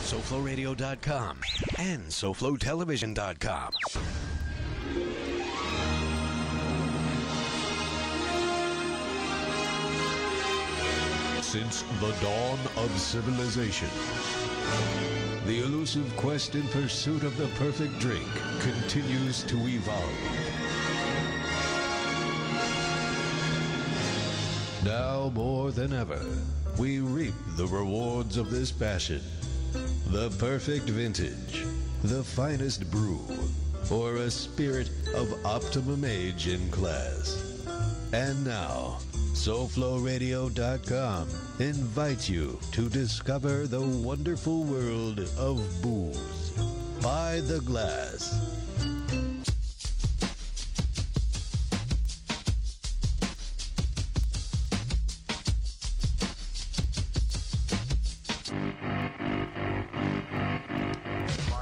SoFloRadio.com and SoFloTelevision.com. Since the dawn of civilization, the elusive quest in pursuit of the perfect drink continues to evolve. Now more than ever, we reap the rewards of this passion. The perfect vintage, the finest brew, or a spirit of optimum age and class. And now, SoFloRadio.com invites you to discover the wonderful world of booze by the glass.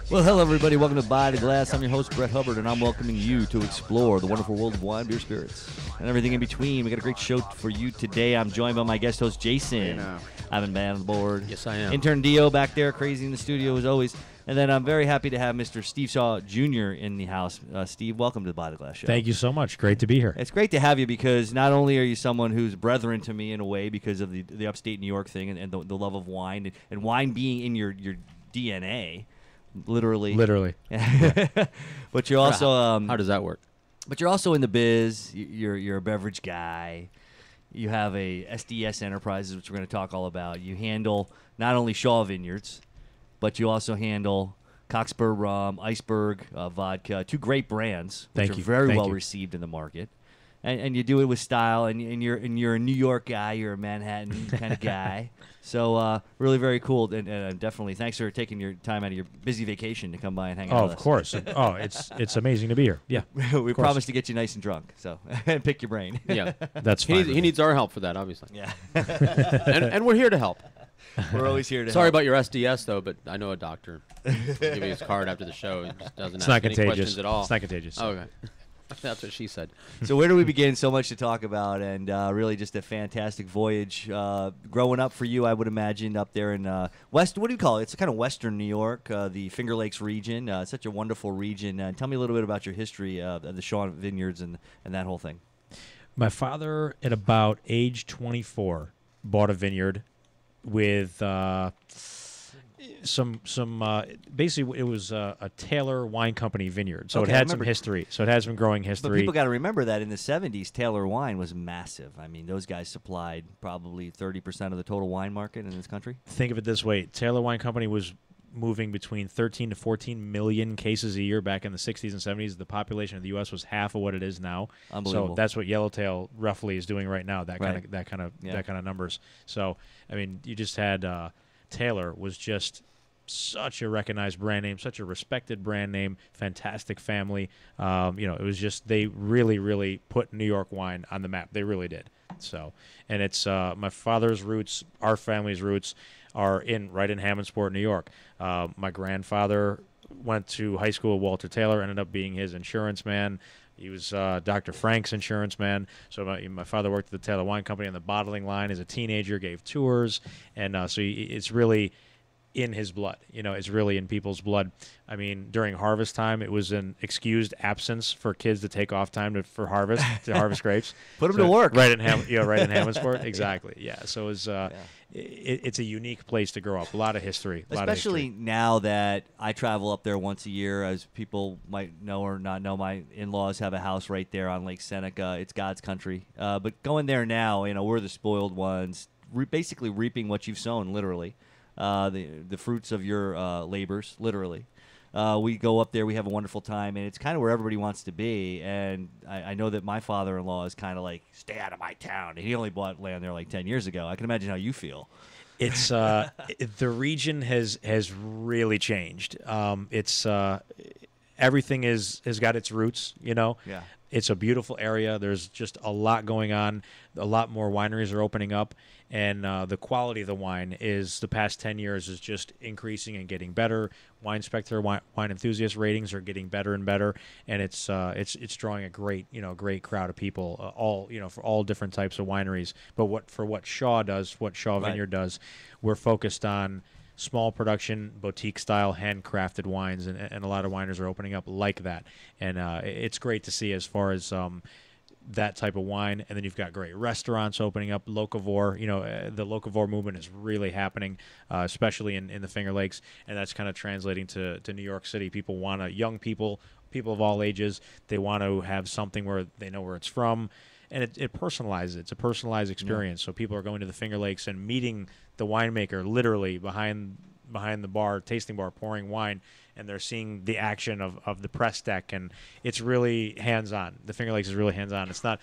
Well, hello, everybody. Welcome to By the Glass. I'm your host, Brett Hubbard, and I'm welcoming you to explore the wonderful world of wine, beer, spirits, and everything in between. We got a great show for you today. I'm joined by my guest host, Jason. Ivan Band on the board. Yes, I am. Intern Dio back there, crazy in the studio as always. And then I'm very happy to have Mr. Steve Shaw Jr. in the house. Steve, welcome to the By the Glass show. Thank you so much. Great to be here. It's great to have you because not only are you someone who's brethren to me in a way because of the upstate New York thing and the love of wine and wine being in your DNA. Literally. But you're also how does that work? But you're also in the biz. You're a beverage guy. You have a SDS Enterprises, which we're going to talk all about. You handle not only Shaw Vineyards, but you also handle Cockspur Rum, Iceberg Vodka, two great brands which are very well received in the market. And you do it with style, and you're a New York guy, you're a Manhattan kind of guy. So really very cool, and definitely thanks for taking your time out of your busy vacation to come by and hang out with us. Of course. It's amazing to be here. Yeah. We promised to get you nice and drunk, so and pick your brain. Yeah, that's fine. He needs our help for that, obviously. Yeah. and we're here to help. We're always here to Sorry help. about your SDS, though, but I know a doctor. I'll give you his card after the show. He just doesn't It's ask not any contagious. questions at all. It's not contagious. Okay. That's what she said. So where do we begin? So much to talk about, and really just a fantastic voyage. Growing up for you, I would imagine, up there in West, what do you call it? It's kind of Western New York, the Finger Lakes region. Such a wonderful region. Tell me a little bit about your history of the Shaw Vineyards and that whole thing. My father, at about age 24, bought a vineyard with basically it was a Taylor Wine Company vineyard, so Okay, it I had some remember. history. So it has some growing But history. people got to remember that in the 70s, Taylor Wine was massive. I mean, those guys supplied probably 30% of the total wine market in this country. Think of it this way: Taylor Wine Company was moving between 13 to 14 million cases a year back in the 60s and 70s. The population of the U.S. was half of what it is now. Unbelievable. So that's what Yellowtail roughly is doing right now. That Right. kind of Yeah. numbers. So I mean, you just had Taylor was just such a recognized brand name, such a respected brand name, fantastic family. It was just they really put New York wine on the map. They really did. So, and it's my father's roots, our family's roots are right in Hammondsport, New York. My grandfather went to high school with Walter Taylor, ended up being his insurance man. He was Dr. Frank's insurance man. So my father worked at the Taylor Wine Company on the bottling line as a teenager, gave tours, and it's really in his blood. It's really in people's blood. I mean, during harvest time, it was an excused absence for kids to take off time to harvest grapes. Put them to work. Right in Hammondsport. Exactly. Yeah. So it was, it's a unique place to grow up. A lot of history. Especially now that I travel up there once a year, as people might know or not know, my in-laws have a house right there on Lake Seneca. It's God's country. But going there now, we're the spoiled ones, basically reaping what you've sown, literally. The fruits of your labors, literally. We go up there, we have a wonderful time, and it's kind of where everybody wants to be. And I know that my father-in-law is kind of like, stay out of my town. And he only bought land there like 10 years ago. I can imagine how you feel. It's the region has really changed. Everything has got its roots, Yeah. It's a beautiful area. There's just a lot going on. A lot more wineries are opening up, and the quality of the wine the past 10 years is just increasing and getting better. Wine Spectre, wine enthusiast ratings are getting better and better, and it's drawing a great crowd of people, for all different types of wineries. But what Shaw does, what Shaw Vineyard does, we're focused on small production, boutique style, handcrafted wines, and a lot of wineries are opening up like that. And it's great to see as far as that type of wine. And then you've got great restaurants opening up. Locavore, the Locavore movement is really happening, especially in the Finger Lakes, and that's kind of translating to New York City. People want to, young people of all ages, they want to have something where they know where it's from. And it personalizes. It's a personalized experience. So people are going to the Finger Lakes and meeting the winemaker literally behind the bar, tasting bar, pouring wine, and they're seeing the action of the press deck, and it's really hands-on. The Finger Lakes is really hands-on. It's not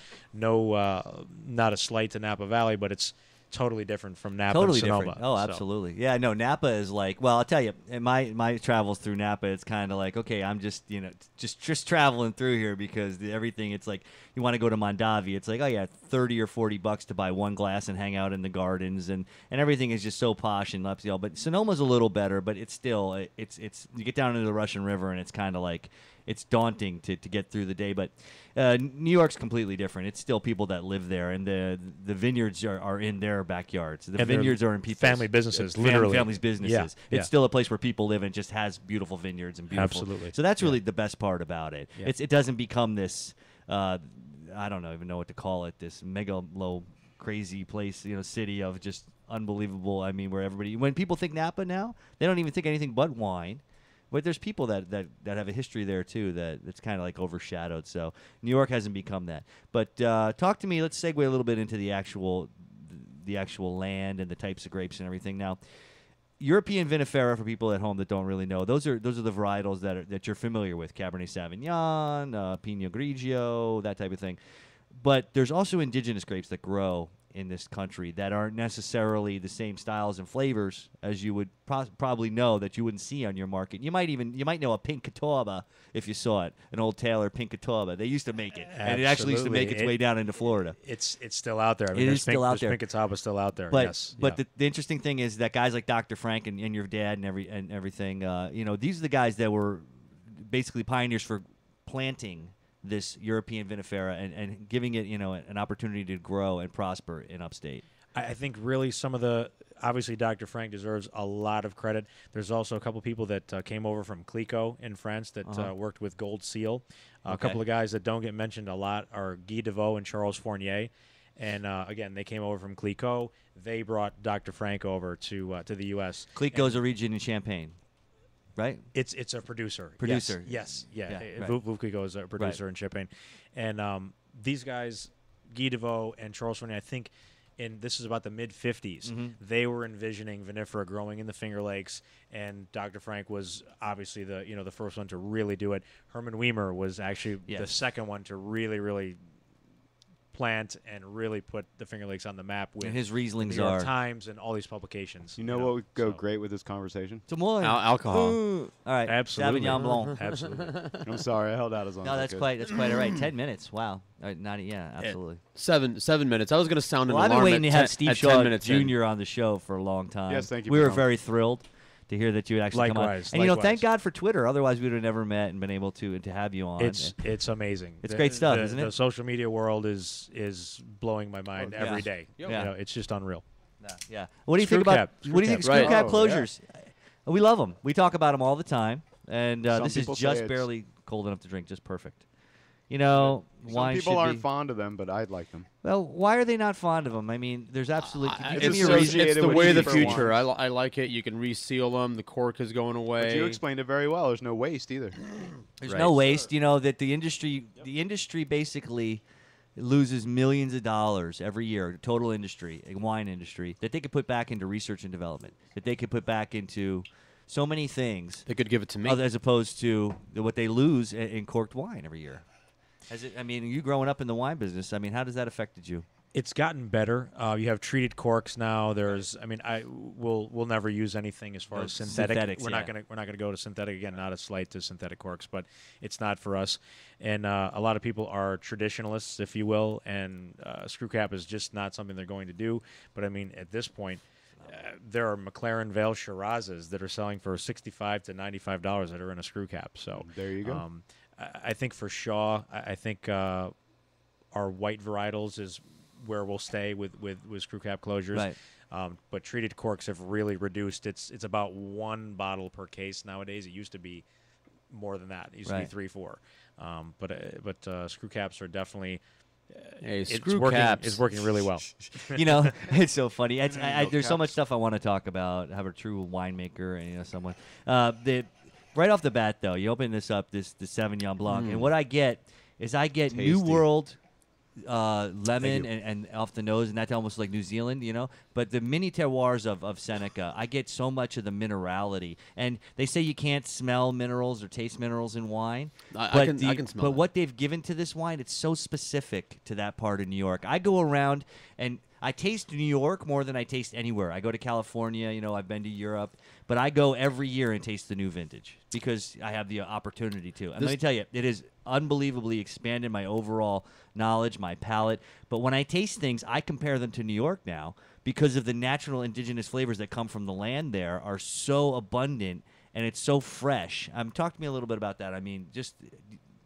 a slight to Napa Valley, but it's totally different from Napa Totally and Sonoma. different. Oh, absolutely. Yeah, no, Napa is like, well, I'll tell you, in my travels through Napa, it's kind of like, okay, I'm just, just traveling through here because everything, it's like, you want to go to Mondavi, it's like, oh yeah, $30 or $40 to buy one glass and hang out in the gardens, and everything is just so posh and upscale. But Sonoma's a little better, but it's still, it's you get down into the Russian River and it's kind of like, it's daunting to get through the day. But New York's completely different. It's still people that live there, and the vineyards are in their backyards. The And they're vineyards are in people's family businesses, literally. families' businesses. Yeah, It's yeah. still a place where people live and just has beautiful vineyards and beautiful. Absolutely. So that's really the best part about it. Yeah. It doesn't become this. I don't even know what to call it. This megalo crazy place, city of just unbelievable. I mean, where everybody, when people think Napa now, they don't even think anything but wine. But there's people that have a history there too that's kind of like overshadowed. So New York hasn't become that. But talk to me. Let's segue a little bit into the actual land and the types of grapes and everything. Now, European vinifera, for people at home that don't really know, those are the varietals that you're familiar with: Cabernet Sauvignon, Pinot Grigio, that type of thing. But there's also indigenous grapes that grow in this country that aren't necessarily the same styles and flavors as you would probably know that you wouldn't see on your market. You might know a Pink Catawba if you saw it, an Old Taylor Pink Catawba. They used to make it, and it actually used to make its way down into Florida. It's still out there. I mean, It is still out there. Pink Catawba still out there. But yes. but yeah. the interesting thing is that guys like Dr. Frank and your dad and everything, these are the guys that were basically pioneers for planting this European vinifera and giving it, an opportunity to grow and prosper in upstate. I think really some of the obviously Dr. Frank deserves a lot of credit. There's also a couple people that came over from Clicquot in France that worked with Gold Seal. A couple of guys that don't get mentioned a lot are Guy Deveau and Charles Fournier. And again, they came over from Clicquot. They brought Dr. Frank over to the U.S. Clicquot's a region in Champagne, right? It's a producer. Producer. Yes. Yeah. right. Veuve Clicquot is a producer in Champagne. And these guys, Guy Deveau and Charles Fournier, I think this is about the mid-50s, they were envisioning vinifera growing in the Finger Lakes, and Dr. Frank was obviously the first one to really do it. Herman Weimer was actually the second one to really, really plant and really put the Finger Lakes on the map with And his Rieslings New York are Times and all these publications. You know what would go great with this conversation? Alcohol. All right, Absolutely. Sauvignon Blanc. Absolutely. I'm sorry, I held out as long No, as I that's could. quite all right. 10 minutes. Wow. Absolutely. 7 minutes. I was going to sound an Well, I've been alarm waiting to at have 10 Steve at Shaw 10 minutes in. Jr. on the show for a long time. Yes, thank you We for were coming. very thrilled to hear that you would actually come on. Likewise, And thank likewise. God for Twitter. Otherwise, we would have never met and been able to have you on. It's amazing. It's great stuff, isn't it? The social media world is blowing my mind yeah. every day. Yeah. It's just unreal. Yeah. What do you Screw think about cap. what do you think of Screw screw cap. cap Right. closures? We love them. We talk about them all the time, and Some this is people say just it's- barely cold enough to drink, just perfect. Wine Some people should aren't be. fond of them, but I like them. Well, why are they not fond of them? I mean, there's absolutely. Give It's me a reason. associated It's the with way of the cheaper future. wines. I like it. You can reseal them. The cork is going away. But you explained it very well. There's no waste either. There's Right. no waste. That the industry basically loses millions of dollars every year, total industry, wine industry, that they could put back into research and development, that they could put back into so many things, They could give it to me. as opposed to what they lose in corked wine every year. You growing up in the wine business, how does that affected you? It's gotten better. You have treated corks now. We'll never use anything as far No, as synthetic. synthetics, We're not gonna go to synthetic again. Not a slight to synthetic corks, but it's not for us. And a lot of people are traditionalists, if you will, and screw cap is just not something they're going to do. But at this point, there are McLaren Vale Shirazes that are selling for $65 to $95 that are in a screw cap. So There you go. I think for Shaw, I think our white varietals is where we'll stay with screw cap closures. Right. But treated corks have really reduced. It's about 1 bottle per case nowadays. It used to be more than that. It used to be Right. 3, 4. But screw caps are definitely. Hey, It's screw working, caps. It's working really well. You know, it's so funny. There's so much caps. stuff I want to talk about. Have a true winemaker and someone. Right off the bat, though, you open this up, the Sauvignon Blanc, and what I get is New Tasty. World lemon you. and off the nose, and that's almost like New Zealand, But the mini terroirs of Seneca, I get so much of the minerality. And they say you can't smell minerals or taste minerals in wine. I can smell But it. what they've given to this wine, it's so specific to that part of New York. I go around and I taste New York more than I taste anywhere. I go to California, I've been to Europe, but I go every year and taste the new vintage because I have the opportunity to. And let me tell you, it has unbelievably expanded my overall knowledge, my palate. But when I taste things, I compare them to New York now because of the natural indigenous flavors that come from the land there are so abundant and it's so fresh. Talk to me a little bit about that. I mean, just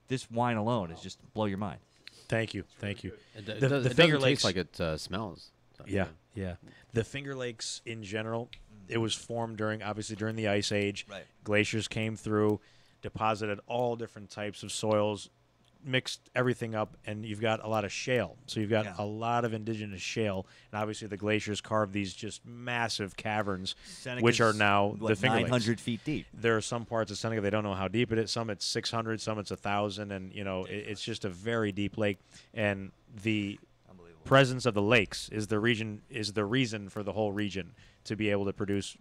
this wine alone is just blow your mind. Thank you. It The doesn't Finger taste Lakes, like it smells. So, yeah. The Finger Lakes in general, it was formed obviously during the Ice Age. Right. Glaciers came through, deposited all different types of soils, mixed everything up, and you've got a lot of shale. So you've got Yeah. a lot of indigenous shale, and obviously the glaciers carved these just massive caverns, which are Seneca's, now the Finger Lakes. 900 feet deep. There are some parts of Seneca they don't know how deep it is. Some it's 600, some it's 1,000, and it's just a very deep lake. And the presence of the lakes is the reason for the whole region to be able to produce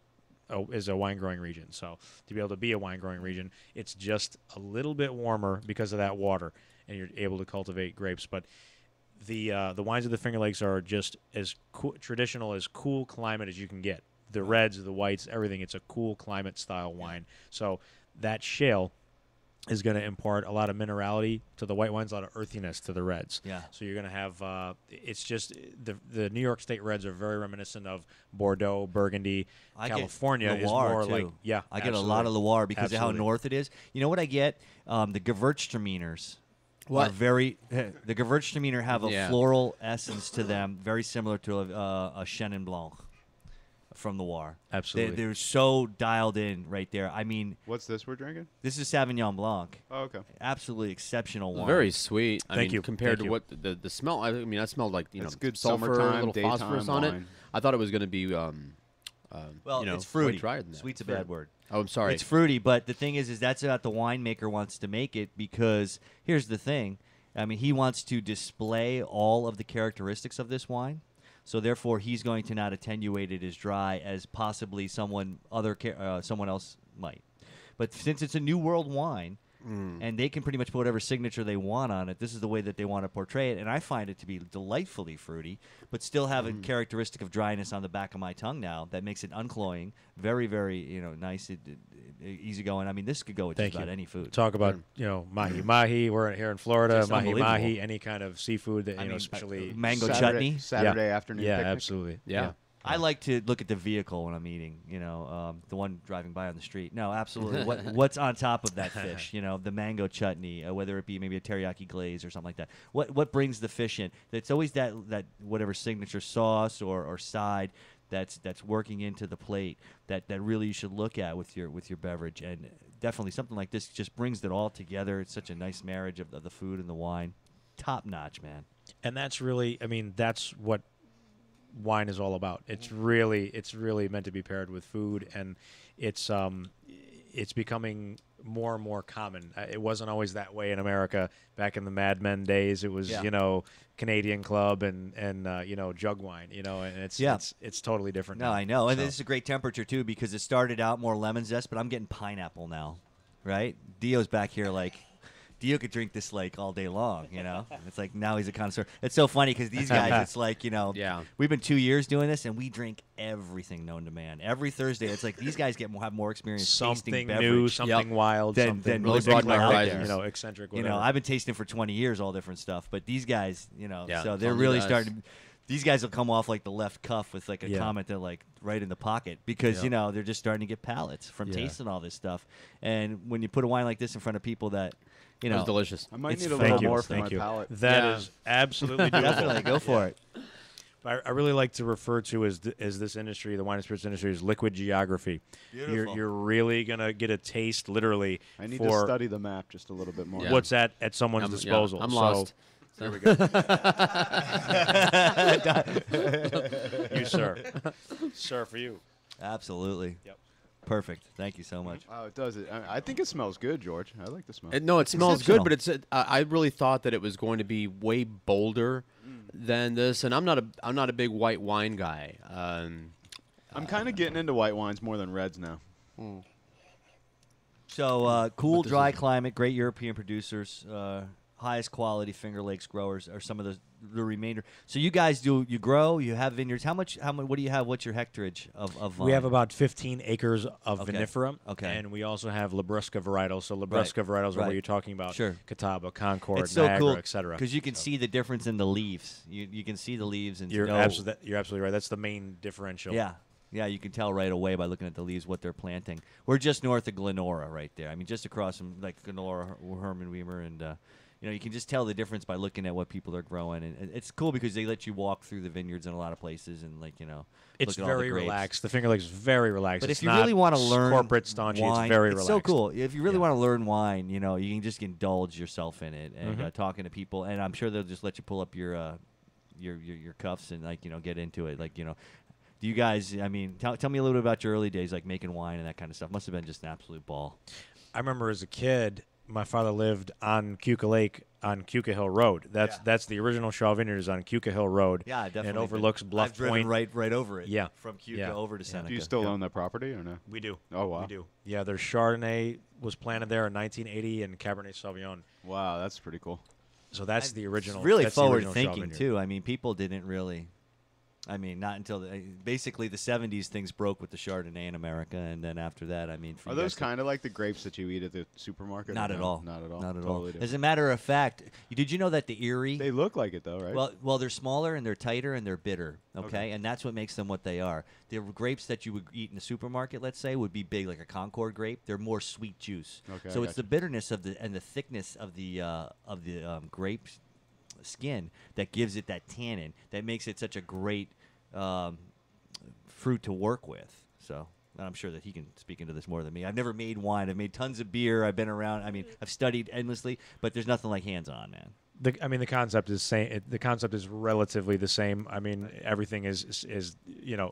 is a wine growing region. So to be able to be a wine growing region, it's just a little bit warmer because of that water, and you're able to cultivate grapes. But the wines of the Finger Lakes are just as traditional as cool climate as you can get. The reds, the whites, everything. It's a cool climate style wine. So that shale is going to impart a lot of minerality to the white wines, a lot of earthiness to the reds. Yeah. So you're going to have it's just the New York State reds are very reminiscent of Bordeaux, Burgundy. I California get is Loire, more too. like I get a lot of Loire because of how Absolutely. north it is. You know what I get? The Gewürztraminers. What? Are very the Gewürztraminer have a Yeah. floral essence to them, very similar to a Chenin Blanc from the Loire. Absolutely. They're so dialed in right there. I mean, What's this we're drinking? this is Sauvignon Blanc. Oh, okay. Absolutely exceptional wine. Very sweet. I Thank mean, you. compared Thank to you. what the smell. I mean, I smelled like It's know, good sulfur, summertime, little phosphorus daytime on it. wine. I thought it was going to be Well, you know, it's fruity. way drier than that. Sweet's a bad word. Oh, I'm sorry. It's fruity, but the thing is that's what the winemaker wants to make it because here's the thing. I mean, he wants to display all of the characteristics of this wine. So therefore, he's going to not attenuate it as dry as possibly someone else might. But since it's a New World wine, and they can pretty much put whatever signature they want on it, this is the way that they want to portray it. And I find it to be delightfully fruity, but still have a characteristic of dryness on the back of my tongue now that makes it uncloying, very, very nice, easygoing. I mean, this could go with Thank just about you. any food. Talk about mahi mahi. We're here in Florida. Just Mahi mahi. unbelievable. Any kind of seafood that I mean, especially mango Saturday, chutney. Saturday afternoon Yeah, picnic. absolutely. Yeah. I like to look at the vehicle when I'm eating, the one driving by on the street. No, absolutely. What's on top of that fish? The mango chutney, whether it be maybe a teriyaki glaze or something like that. What brings the fish in? It's always that whatever signature sauce or side that's working into the plate that really you should look at with your beverage. And definitely something like this just brings it all together. It's such a nice marriage of the food and the wine. Top notch, man. And that's really, that's what wine is all about. It's really meant to be paired with food, and it's becoming more and more common. It wasn't always that way in America back in the Mad Men days. It was Canadian Club and jug wine, and it's totally different. No, now. I know. And So- this is a great temperature, too, because it started out more lemon zest, but I'm getting pineapple now, right? Dio's back here like, Dio could drink this like all day long, It's like now he's a connoisseur. It's so funny because these guys, it's like, Yeah. we've been 2 years doing this, and we drink everything known to man. Every Thursday, it's like these guys have more experience tasting something beverage. new, something wild, Than something most broaden people our out horizons. there. eccentric. Whatever. I've been tasting for 20 years all different stuff, but these guys, Yeah, so they're tell me really that. starting. These guys will come off like the left cuff with like a Yeah. comment that like right in the pocket because Yeah. they're just starting to get palates from Yeah. tasting all this stuff. And when you put a wine like this in front of people that It was delicious. I might It's need a Thank little you. more for Thank my you. palate. That Yeah. is absolutely doable. definitely go for it. I really like to refer to as this industry, the wine and spirits industry, as liquid geography. Beautiful. You're really gonna get a taste, literally, I need for to study the map just a little bit more. Yeah. what's at someone's disposal. I'm So, lost. There we go. You, sir. Sir, for you. Absolutely. Yep. Perfect. Thank you so much. Oh, it does. I think it smells good, George. I like the smell. No, it smells good, exceptional. but it's. I really thought that it was going to be way bolder than this, and I'm not a big white wine guy. I'm kind of getting into white wines more than reds now. So cool, this dry is- climate, great European producers, highest quality Finger Lakes growers are some of the remainder. So you guys you grow, you have vineyards. How much? What do you have? What's your hectarage of vine? We have about 15 acres of Okay. vinifera. Okay. And we also have Labrusca varietals. So Labrusca varietals are Right. what you're talking about. Sure. Catawba, Concord, It's so Niagara, cool etc. because you can see the difference in the leaves. You can see the leaves and You're, know. you're absolutely right. That's the main differential. Yeah. Yeah, you can tell right away by looking at the leaves what they're planting. We're just north of Glenora right there. I mean, just across from like Glenora, Herman Weimer, and you can just tell the difference by looking at what people are growing. And it's cool because they let you walk through the vineyards in a lot of places and It's look at all the very grapes. relaxed. The Finger Lakes is very relaxed. But It's if you not really want to learn corporate staunchy, wine, it's very it's relaxed. so cool. If you really Yeah. want to learn wine, you can just indulge yourself in it and Mhm. talking to people. And I'm sure they'll just let you pull up your cuffs and get into it. Do you guys? I mean, tell me a little bit about your early days, like making wine and that kind of stuff. Must have been just an absolute ball. I remember as a kid, my father lived on Cuca Lake on Cuca Hill Road. That's the original Shaw Vineyards on Cuca Hill Road. Yeah, definitely. And it overlooks Bluff I've driven Point. right over it. Yeah. from Cuca Yeah. over to Yeah. Seneca. Do you still own that property or no? We do. Oh, wow. We do. Yeah, there's Chardonnay was planted there in 1980 and Cabernet Sauvignon. Wow, that's pretty cool. So that's the original. It's really that's the forward original Shaw thinking Vineyard. too. I mean, people didn't really. I mean, not until basically the 70s things broke with the Chardonnay in America, and then after that, I mean, for Are you those guys to- kind of like the grapes that you eat at the supermarket? or Not at no? all. Not at all. Not at Totally all. different. As a matter of fact, did you know that the Erie? They look like it though, right? Well, they're smaller and they're tighter and they're bitter. Okay? Okay. And that's what makes them what they are. The grapes that you would eat in the supermarket, let's say, would be big, like a Concord grape. They're more sweet juice. Okay, So I it's the gotcha. bitterness of the thickness of the grape skin that gives it that tannin that makes it such a great fruit to work with. So. And I'm sure that he can speak into this more than me. I've never made wine. I've made tons of beer. I've been around. I mean, I've studied endlessly, but there's nothing like hands-on, man. The concept is same. The concept is relatively the same. I mean, everything is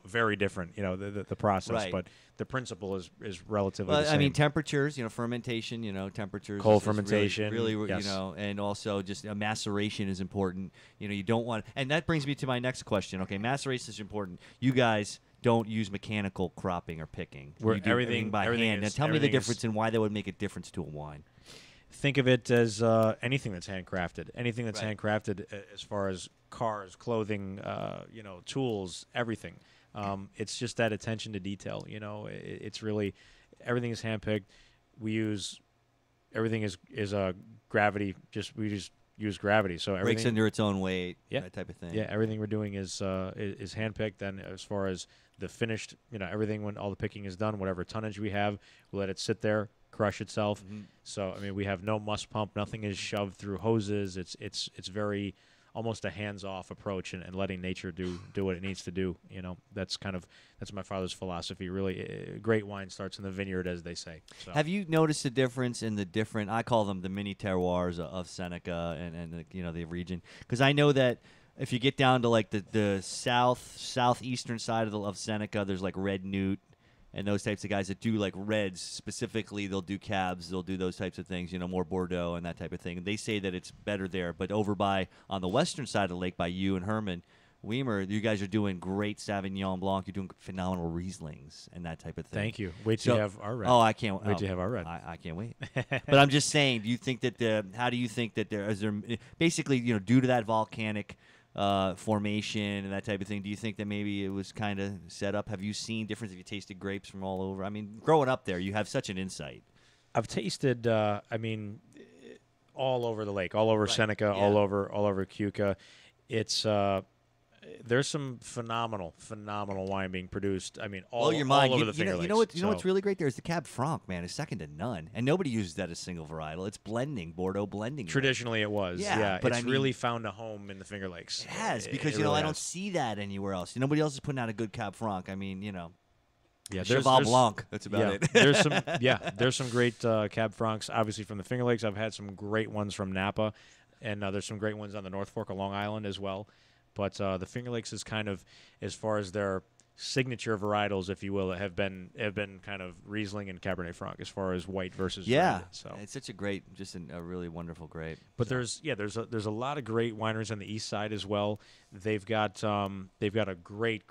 very different. The process, Right. but the principle is relatively Well, the same. I mean, temperatures, fermentation, temperatures. Cold is really- fermentation, Really, yes. and also just maceration is important. You don't want, and that brings me to my next question. Okay, maceration is important. You guys don't use mechanical cropping or picking. Where You do everything- by everything hand. Now is- tell me the everything is- difference and why that would make a difference to a wine. Think of it as anything that's handcrafted. Anything that's Right. handcrafted, as far as cars, clothing, tools, everything. It's just that attention to detail. It's really everything is handpicked. We use everything is gravity. We just use gravity. So Breaks everything. under its own weight. Yeah. That type of thing. Yeah, everything we're doing is handpicked. Then as far as the finished, everything when all the picking is done, whatever tonnage we have, we let it sit there, crush itself. Mhm. So I mean, we have no must pump. Nothing is shoved through hoses. It's very almost a hands-off approach and letting nature do what it needs to do. That's my father's philosophy. Really, great wine starts in the vineyard, as they say. So. Have you noticed a difference in the different? I call them the mini terroirs of Seneca and the region, because I know that if you get down to like the southeastern side of Seneca, there's like Red Newt and those types of guys that do like reds specifically. They'll do cabs, they'll do those types of things, more Bordeaux and that type of thing. And they say that it's better there. But over on the western side of the lake by you and Herman Weimer, you guys are doing great Sauvignon Blanc. You're doing phenomenal Rieslings and that type of thing. Thank you. Wait till So- you have our red. Oh, I can't Wait till you have our red. I can't wait. But I'm just saying, do you think that how do you think that is there basically, due to that volcanic formation and that type of thing, do you think that maybe it was kind of set up? Have you seen difference? Have you tasted grapes from all over? I mean, growing up there, you have such an insight. I've tasted. All over the lake, all over Right, Seneca, yeah. all over Cuca. It's There's some phenomenal wine being produced. I mean, Blow all, your all mind. over You, the you Finger know, Lakes. you know what? You know So- what's really great there is the Cab Franc, man. Is second to none, and nobody uses that as single varietal. It's blending, Bordeaux blending. Traditionally, it was. Yeah, but it's I mean- really found a home in the Finger Lakes. It has because It you know really I don't has. see that anywhere else. Nobody else is putting out a good Cab Franc. I mean, Yeah, Cheval Blanc. That's about yeah, it. there's some great Cab Francs, obviously from the Finger Lakes. I've had some great ones from Napa, and there's some great ones on the North Fork of Long Island as well. But the Finger Lakes is kind of, as far as their signature varietals, if you will, have been kind of Riesling and Cabernet Franc as far as white versus Yeah, red. So, it's such a great, just a really wonderful grape. but there's a lot of great wineries on the east side as well. They've got a great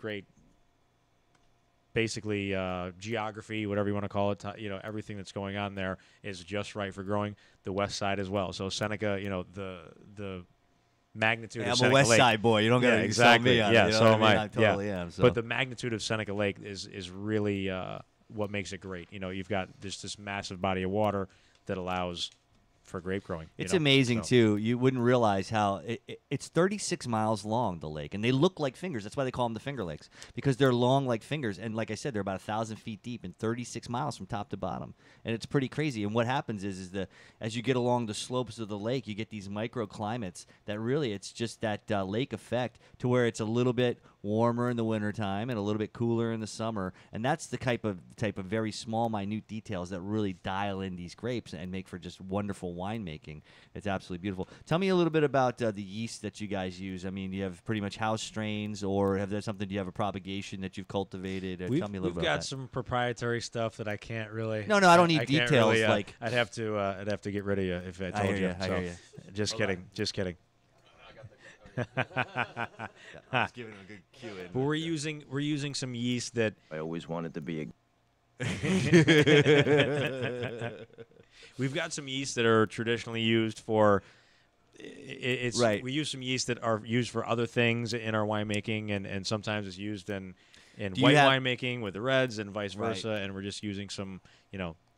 basically geography, whatever you want to call it. Everything that's going on there is just right for growing. The west side as well. So Seneca, the magnitude Hey, of I'm Seneca a West Lake. Side boy. You don't Yeah, got to exactly. me on Yeah, it. You know so what am I mean? I. I totally am. So. But the magnitude of Seneca Lake is really what makes it great. You've got this massive body of water that allows for grape growing. It's amazing too. You wouldn't realize how it's 36 miles long, the lake, and they look like fingers. That's why they call them the Finger Lakes, because they're long like fingers. And like I said, they're about 1,000 feet deep and 36 miles from top to bottom, and it's pretty crazy. And what happens is as you get along the slopes of the lake, you get these microclimates that really it's just that lake effect to where it's a little bit warmer in the wintertime and a little bit cooler in the summer, and that's the type of very small, minute details that really dial in these grapes and make for just wonderful winemaking. It's absolutely beautiful. Tell me a little bit about the yeast that you guys use. I mean, do you have pretty much house strains, or have there something? Do you have a propagation that you've cultivated? Tell me a little We've bit got about that. some proprietary stuff that I can't really. No, I don't need can't details, really, like- I'd have to get rid of you if I I told hear you. ya, I So, hear ya. Just kidding. Just kidding. I was giving him a good cue in. But we're using some yeast that I always wanted to be a we've got some yeast that are traditionally used for. It's Right. We use some yeast that are used for other things in our winemaking, and sometimes it's used in Do you white have- winemaking with the reds and vice Right. versa. And we're just using some,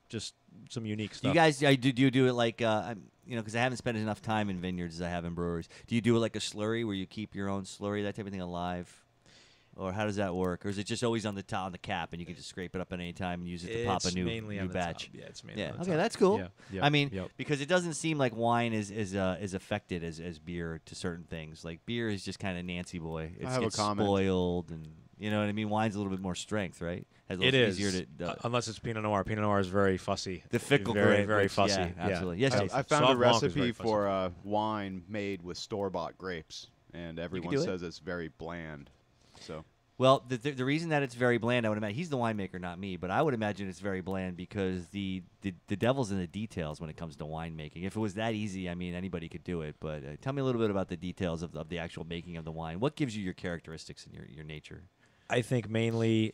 just some unique Do stuff. you guys do you do it like because I haven't spent as enough time in vineyards as I have in breweries. Do you do it like a slurry where you keep your own slurry, that type of thing, alive? Or how does that work? Or is it just always on the top, on the cap, and you can just scrape it up at any time and use it to pop a It's new mainly on the batch? top. Yeah, it's mainly Yeah. on the Okay, top. that's cool. Yeah, yep, I mean, yep. because it doesn't seem like wine is affected as beer to certain things. Like beer is just kind of Nancy boy. It have a gets comment. spoiled, and you know what I mean. Wine's a little bit more strength, right? Has a It little is, easier to. unless it's Pinot Noir. Pinot Noir is very fussy. The fickle very, grape, very which- fussy. yeah, absolutely. Yes, I, Jason. I found a Sauv Blanc is very recipe fussy. for wine made with store-bought grapes, and everyone do it. says it's very bland. So Well, the reason that it's very bland, I would imagine he's the winemaker, not me, but I would imagine it's very bland because the devil's in the details when it comes to winemaking. If it was that easy, I mean, anybody could do it. But tell me a little bit about the details of the actual making of the wine. What gives you your characteristics and your nature? I think mainly,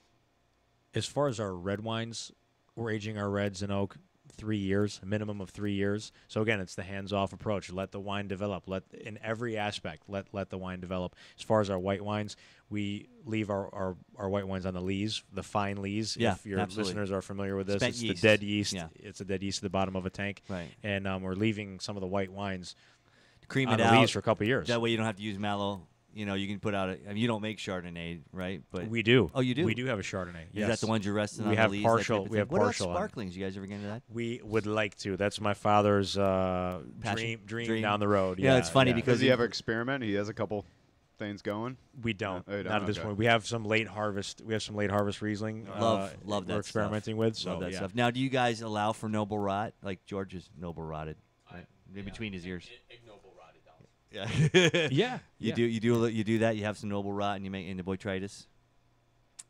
as far as our red wines, we're aging our reds in oak 3 years, a minimum of 3 years. So again, it's the hands-off approach. Let the wine develop. In every aspect, let the wine develop. As far as our white wines, we leave our white wines on the lees, the fine lees. Yeah, if your absolutely. listeners are familiar with this, Spent it's yeast. the dead yeast. Yeah. It's a dead yeast at the bottom of a tank. Right. And we're leaving some of the white wines Cream on it the out. lees for a couple of years. That way you don't have to use mallow. You know, you can put out I mean, you don't make Chardonnay, right? But We do. Oh, you do? We do have a Chardonnay. Is that the ones you're resting We on have the lees? partial- That type of we have thing? What partial about on- sparklings? You guys ever get into that? We would like to. That's my father's Passion? dream down the road. Yeah, it's funny yeah. because does he ever experiment? He has a couple things going. We don't. Oh, you don't? Not at this Okay. point. We have some late harvest. We have some late harvest Riesling. Love that We're stuff. experimenting with. So Love that yeah. stuff. Now, do you guys allow for noble rot? Like George is noble rotted, right? In between his ears. Yeah. Yeah. You do that. You have some noble rot, and you make into botrytis,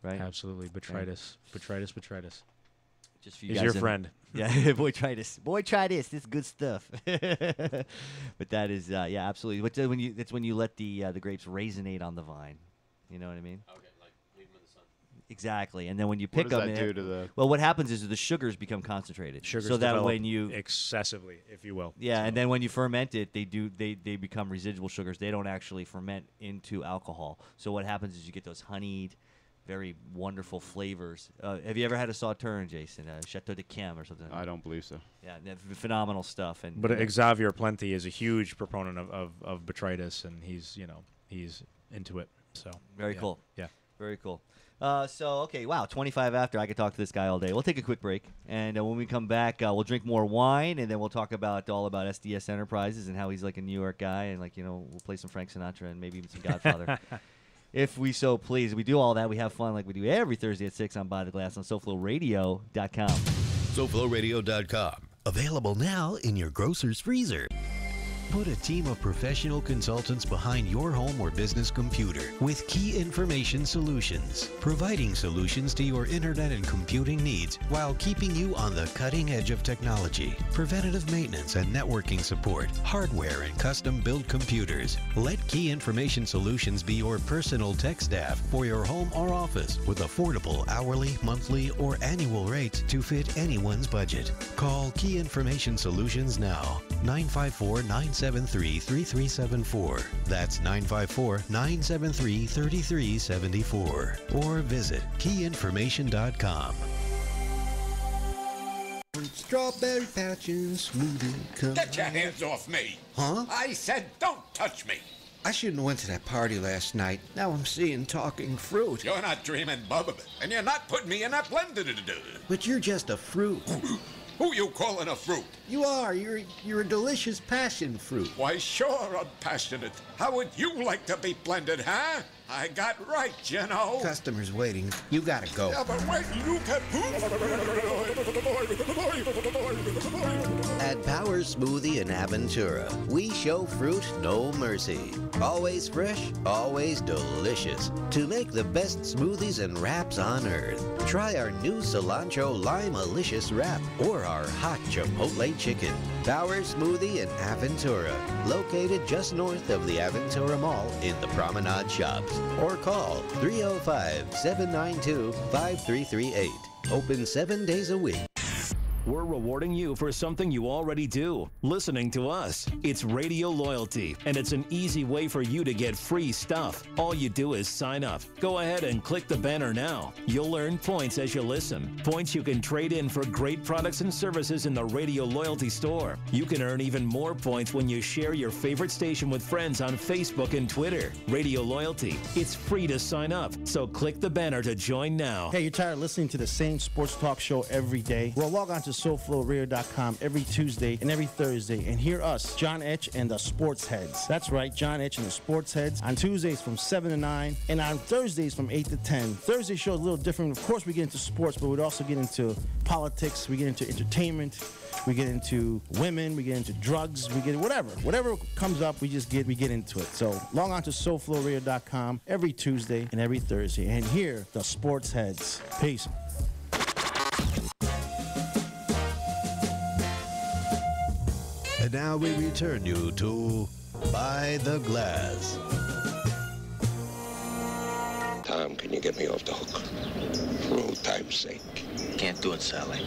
right? Absolutely. Botrytis. Botrytis. Just for you He's guys your in- friend. Yeah, botrytis. Boy, try this. This is good stuff. But that is, yeah, absolutely. But it's when you let the grapes raisinate on the vine. You know what I mean? Okay, like leave them in the sun. Exactly. And then when you What pick does them, that do to the? well, what happens is the sugars become concentrated. Sugars so that develop when you excessively, if you will. Yeah, So- and then when you ferment it, they become residual sugars. They don't actually ferment into alcohol. So what happens is you get those honeyed, very wonderful flavors. Have you ever had a Sauternes, Jason? Chateau de Chem or something? I don't believe so. Yeah, phenomenal stuff. And But Xavier Plenty is a huge proponent of botrytis, and he's into it. So Very yeah. cool. Yeah. Very cool. Okay, wow, 25 after. I could talk to this guy all day. We'll take a quick break, and when we come back, we'll drink more wine, and then we'll talk all about SDS Enterprises and how he's like a New York guy, and we'll play some Frank Sinatra and maybe even some Godfather. If we so please. We do all that. We have fun like we do every Thursday at 6 on By the Glass on SoFloRadio.com. SoFloRadio.com. Available now in your grocer's freezer. Put a team of professional consultants behind your home or business computer with Key Information Solutions, providing solutions to your internet and computing needs while keeping you on the cutting edge of technology. Preventative maintenance and networking support, hardware and custom-built computers. Let Key Information Solutions be your personal tech staff for your home or office with affordable hourly, monthly, or annual rates to fit anyone's budget. Call Key Information Solutions now. 954-973-3374. That's 954-973-3374. Or visit keyinformation.com. Strawberry patches, smoothie. Come Get your hands off me! Huh? I said don't touch me! I shouldn't have went to that party last night. Now I'm seeing talking fruit. You're not dreaming, Bubba, and you're not putting me in that blender. But you're just a fruit. Who you calling a fruit? You are. You're a delicious passion fruit. Why, sure, I'm passionate. How would you like to be blended, huh? I got right, you know. Customers waiting. You gotta go. Yeah, but wait, you can... At Powers Smoothie in Aventura, we show fruit no mercy. Always fresh, always delicious. To make the best smoothies and wraps on earth, try our new cilantro lime-alicious wrap or our hot chipotle chicken. Powers Smoothie in Aventura, located just north of the Aventura Mall in the Promenade Shops. Or call 305-792-5338. Open 7 days a week. We're rewarding you for something you already do, listening to us. It's Radio Loyalty, and it's an easy way for you to get free stuff. All you do is sign up. Go ahead and click the banner now. You'll earn points as you listen. Points you can trade in for great products and services in the Radio Loyalty store. You can earn even more points when you share your favorite station with friends on Facebook and Twitter. Radio Loyalty. It's free to sign up, so click the banner to join now. Hey, you're tired of listening to the same sports talk show every day? Well, log on to SoFloRadio.com every Tuesday and every Thursday and hear us, John Etch and the Sports Heads. That's right, John Etch and the Sports Heads on Tuesdays from 7 to 9 and on Thursdays from 8 to 10. Thursday show is a little different. Of course, we get into sports, but we'd also get into politics. We get into entertainment. We get into women. We get into drugs. We get whatever comes up. We get into it. So log on to SoFloRadio.com every Tuesday and every Thursday and hear the Sports Heads. Peace. And now we return you to By the Glass. Tom, can you get me off the hook? For old time's sake. Can't do it, Sally.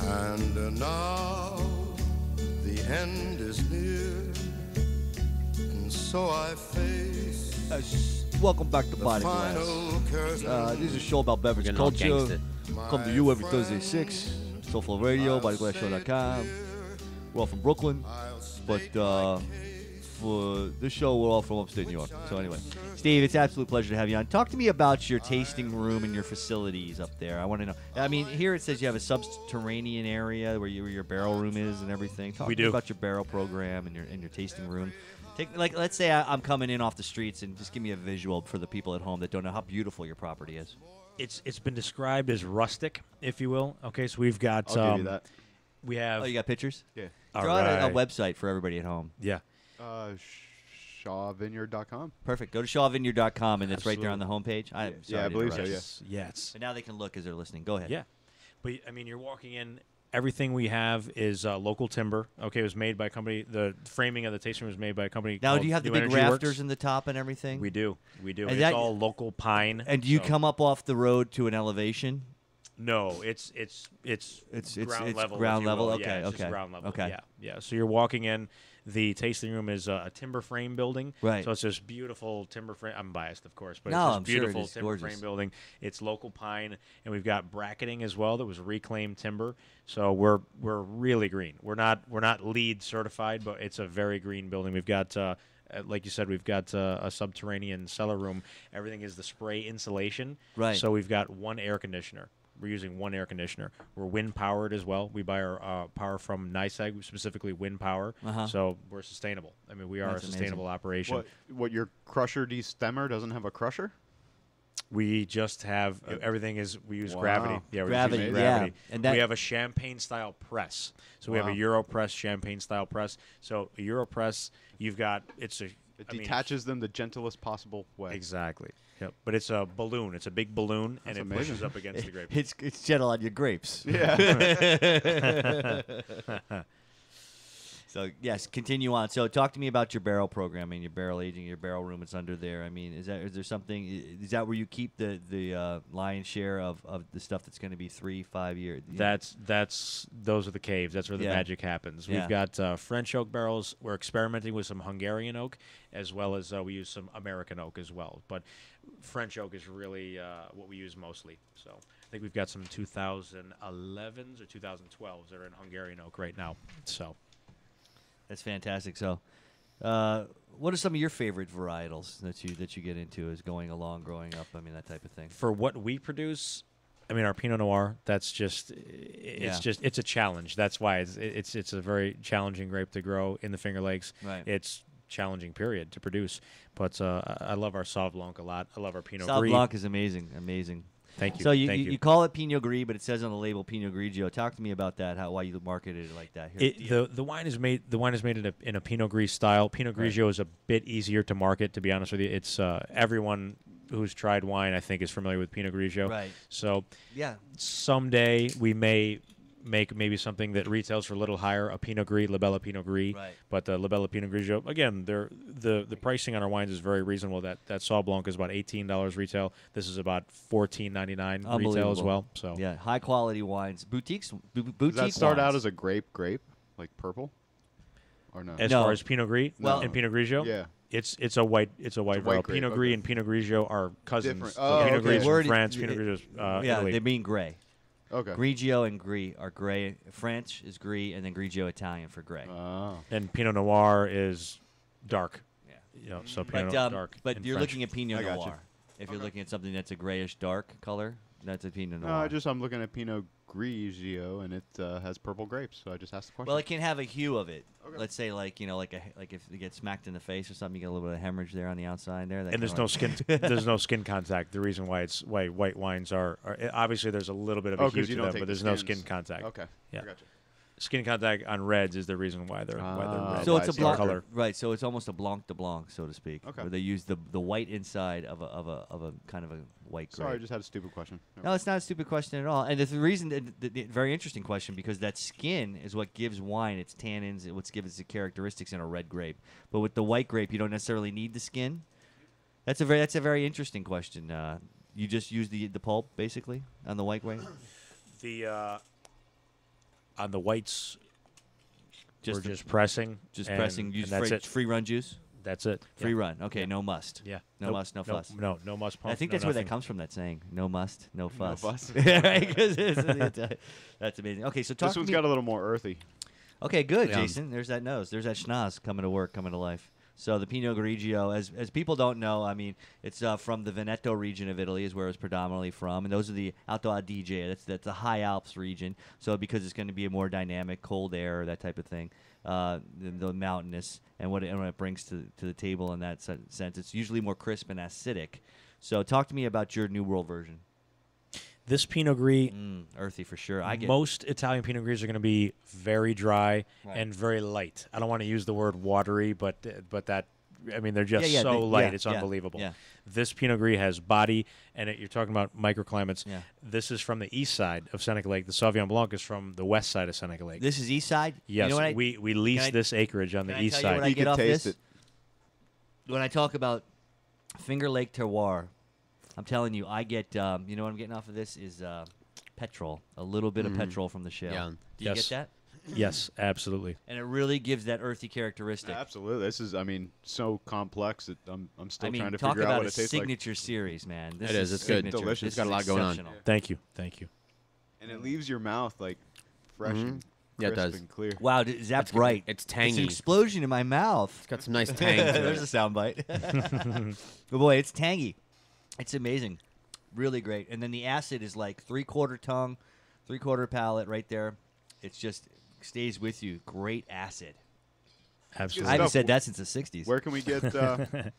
And now the end is near, and so I face. Welcome back to By the Glass. This is a show about beverage culture. Come to you every Thursday at 6. SoFlo Radio, ByTheGlassShow.com. We're all from Brooklyn, but for this show, we're all from upstate New York. So anyway, Steve, it's an absolute pleasure to have you on. Talk to me about your tasting room and your facilities up there. I want to know. I mean, here it says you have a subterranean area where your barrel room is and everything. Talk to me about your barrel program and your tasting room. Let's say I'm coming in off the streets, and just give me a visual for the people at home that don't know how beautiful your property is. It's been described as rustic, if you will. Okay, so we've got. I'll give you that. We have. Oh, you got pictures? Yeah. Draw a website for everybody at home. Yeah. ShawVineyard.com. Perfect. Go to ShawVineyard.com, and it's right there on the homepage. I'm sorry I to believe so. interrupt. Yes. But now they can look as they're listening. Go ahead. Yeah. But I mean, you're walking in. Everything we have is local timber. Okay, it was made by a company. The framing of the tasting room was made by a company. Now, called do you have the New big Energy rafters Works. in the top and everything? We do. And that, it's all local pine. And do you come up off the road to an elevation? No, it's ground level. Ground if you level. will. Okay. Yeah, it's okay. just ground level. Okay. Yeah. So you're walking in. The tasting room is a timber frame building. Right. So it's this beautiful timber frame. I'm biased, of course, but No, it's I'm this sure it beautiful is timber gorgeous. frame building. It's local pine, and we've got bracketing as well that was reclaimed timber. So we're really green. We're not LEED certified, but it's a very green building. We've got like you said, we've got a subterranean cellar room. Everything is the spray insulation. Right. So we've got one air conditioner. We're using one air conditioner. We're wind powered as well. We buy our power from NYSEG, specifically wind power. Uh-huh. So we're sustainable. I mean, we are That's a sustainable operation. What your crusher destemmer doesn't have a crusher? We just have everything is we use gravity. Yeah, we're Gravity, using gravity. yeah. And that- we have a champagne style press. So we have a Europress champagne style press. So a Europress, you've got It detaches them the gentlest possible way. Exactly. Yep. But it's a balloon. It's a big balloon, and That's it amazing. pushes up against the grape. It's gentle on your grapes. Yeah. So yes, continue on. So talk to me about your barrel programming, your barrel aging, your barrel room. It's under there. I mean, is there something? Is that where you keep the lion's share of the stuff that's going to be 3-5 years? Those are the caves. That's where the Yeah. magic happens. Yeah. We've got French oak barrels. We're experimenting with some Hungarian oak, as well as we use some American oak as well. But French oak is really what we use mostly. So I think we've got some 2011s or 2012s that are in Hungarian oak right now. So. That's fantastic. So, what are some of your favorite varietals that you get into as going along, growing up? I mean, that type of thing. For what we produce, I mean, our Pinot Noir. That's just it's a challenge. That's why it's a very challenging grape to grow in the Finger Lakes. Right. It's challenging period to produce. But I love our Sauv Blanc a lot. I love our Pinot Sauv Gris. Blanc is amazing, amazing. Thank you. So Thank you. you call it Pinot Gris, but it says on the label Pinot Grigio. Talk to me about that. Why you marketed it like that? Here. The wine is made in a Pinot Gris style. Pinot Grigio is a bit easier to market. To be honest with you, it's everyone who's tried wine I think is familiar with Pinot Grigio. Right. So yeah, someday we may make maybe something that retails for a little higher, a Pinot Gris, Labella Pinot Gris. Right. But the Labella Pinot Grigio, again, the pricing on our wines is very reasonable. That Sauv Blanc is about $18 retail. This is about $14.99 retail as well. So yeah, high quality wines, boutiques. Does that start wines. out as a grape, like purple, or no? As far as Pinot Gris No. and Pinot Grigio, Yeah. it's a white variety. grape, Pinot okay. Gris and Pinot Grigio are cousins. Different. So Oh, Pinot okay. Gris is Word- from France. it- Pinot Grigio is yeah, Italy. they mean gray. Okay. Grigio and Gris are gray. French is Gris, and then Grigio Italian for gray. Oh. And Pinot Noir is dark. Yeah. You know, so Pinot But Noir dark. but in you're French. looking at Pinot I got you. Noir. If you're looking at something that's a grayish dark color, that's a Pinot No, Noir. I'm looking at Pinot Grigio, and it has purple grapes. So I just asked the question. Well, it can have a hue of it. Okay. Let's say, like if you get smacked in the face or something, you get a little bit of hemorrhage there on the outside there. That And there's kinda no like- skin. There's no skin contact. The reason why white wines are obviously there's a little bit of a hue 'cause you to don't them, take but the there's no skins. skin contact. Okay. Yeah. I gotcha. Skin contact on reds is the reason why they're red. So it's I a see. blanc, color. right? So it's almost a blanc de blanc, so to speak. Okay. Where they use the white inside of a kind of a white grape. Sorry, I just had a stupid question. No, it's not a stupid question at all. And the reason, the very interesting question, because that skin is what gives wine its tannins, what gives it characteristics in a red grape. But with the white grape, you don't necessarily need the skin. That's a very interesting question. You just use the pulp basically on the white grape. The on the whites, Just we're the- just pressing. Just and- pressing. and Use that's it. free run juice. That's it. Free Yeah. run. Okay, Yeah. no must. Yeah. No Nope. must, no Nope. fuss. No must pump. I think no that's where that nothing. comes from. That saying, "No must, no fuss." fuss. Right, 'cause that's amazing. Okay, so talk This to one's me. got a little more earthy. Okay, good, Yeah. Jason. There's that nose. There's that schnoz coming to work, coming to life. So the Pinot Grigio, as people don't know, I mean, it's from the Veneto region of Italy, is where it's predominantly from, and those are the Alto Adige. That's the High Alps region. So because it's going to be a more dynamic, cold air, that type of thing, the mountainous, and what it brings to the table in that sense, it's usually more crisp and acidic. So talk to me about your New World version. This Pinot Gris, earthy for sure. I get most Italian Pinot Gris are going to be very dry Right. and very light. I don't want to use the word watery, but that I mean they're just Yeah, so they- light. yeah, It's yeah, unbelievable. yeah. This Pinot Gris has body, and you're talking about microclimates. Yeah. This is from the east side of Seneca Lake. The Sauvignon Blanc is from the west side of Seneca Lake. This is east side. Yes, You know what I- we can lease I- this acreage on the Can east I tell you side. what I get off taste this? When I talk about Finger Lake terroir, I'm telling you, I get. You know what I'm getting off of this is petrol. A little bit of petrol from the shale. Yeah. Do you Yes. get that? Yes, absolutely. And it really gives that earthy characteristic. Absolutely. This is, I mean, so complex that I'm still trying to talk figure out about what a it tastes like. signature series, man. This It is. It's good. signature. Delicious. This It's got a is lot going on. exceptional. Thank you. Thank you. And it leaves your mouth like fresh and Yeah, it crisp does. and clear. Wow, is that right? It's tangy. It's an explosion in my mouth. It's got some nice tang to There's it. a sound bite. But boy, it's tangy. It's amazing. Really great. And then the acid is like 3/4 tongue, 3/4 palate right there. It's just stays with you. Great acid. Absolutely. I haven't stuff. said that since the 60s. Where can we get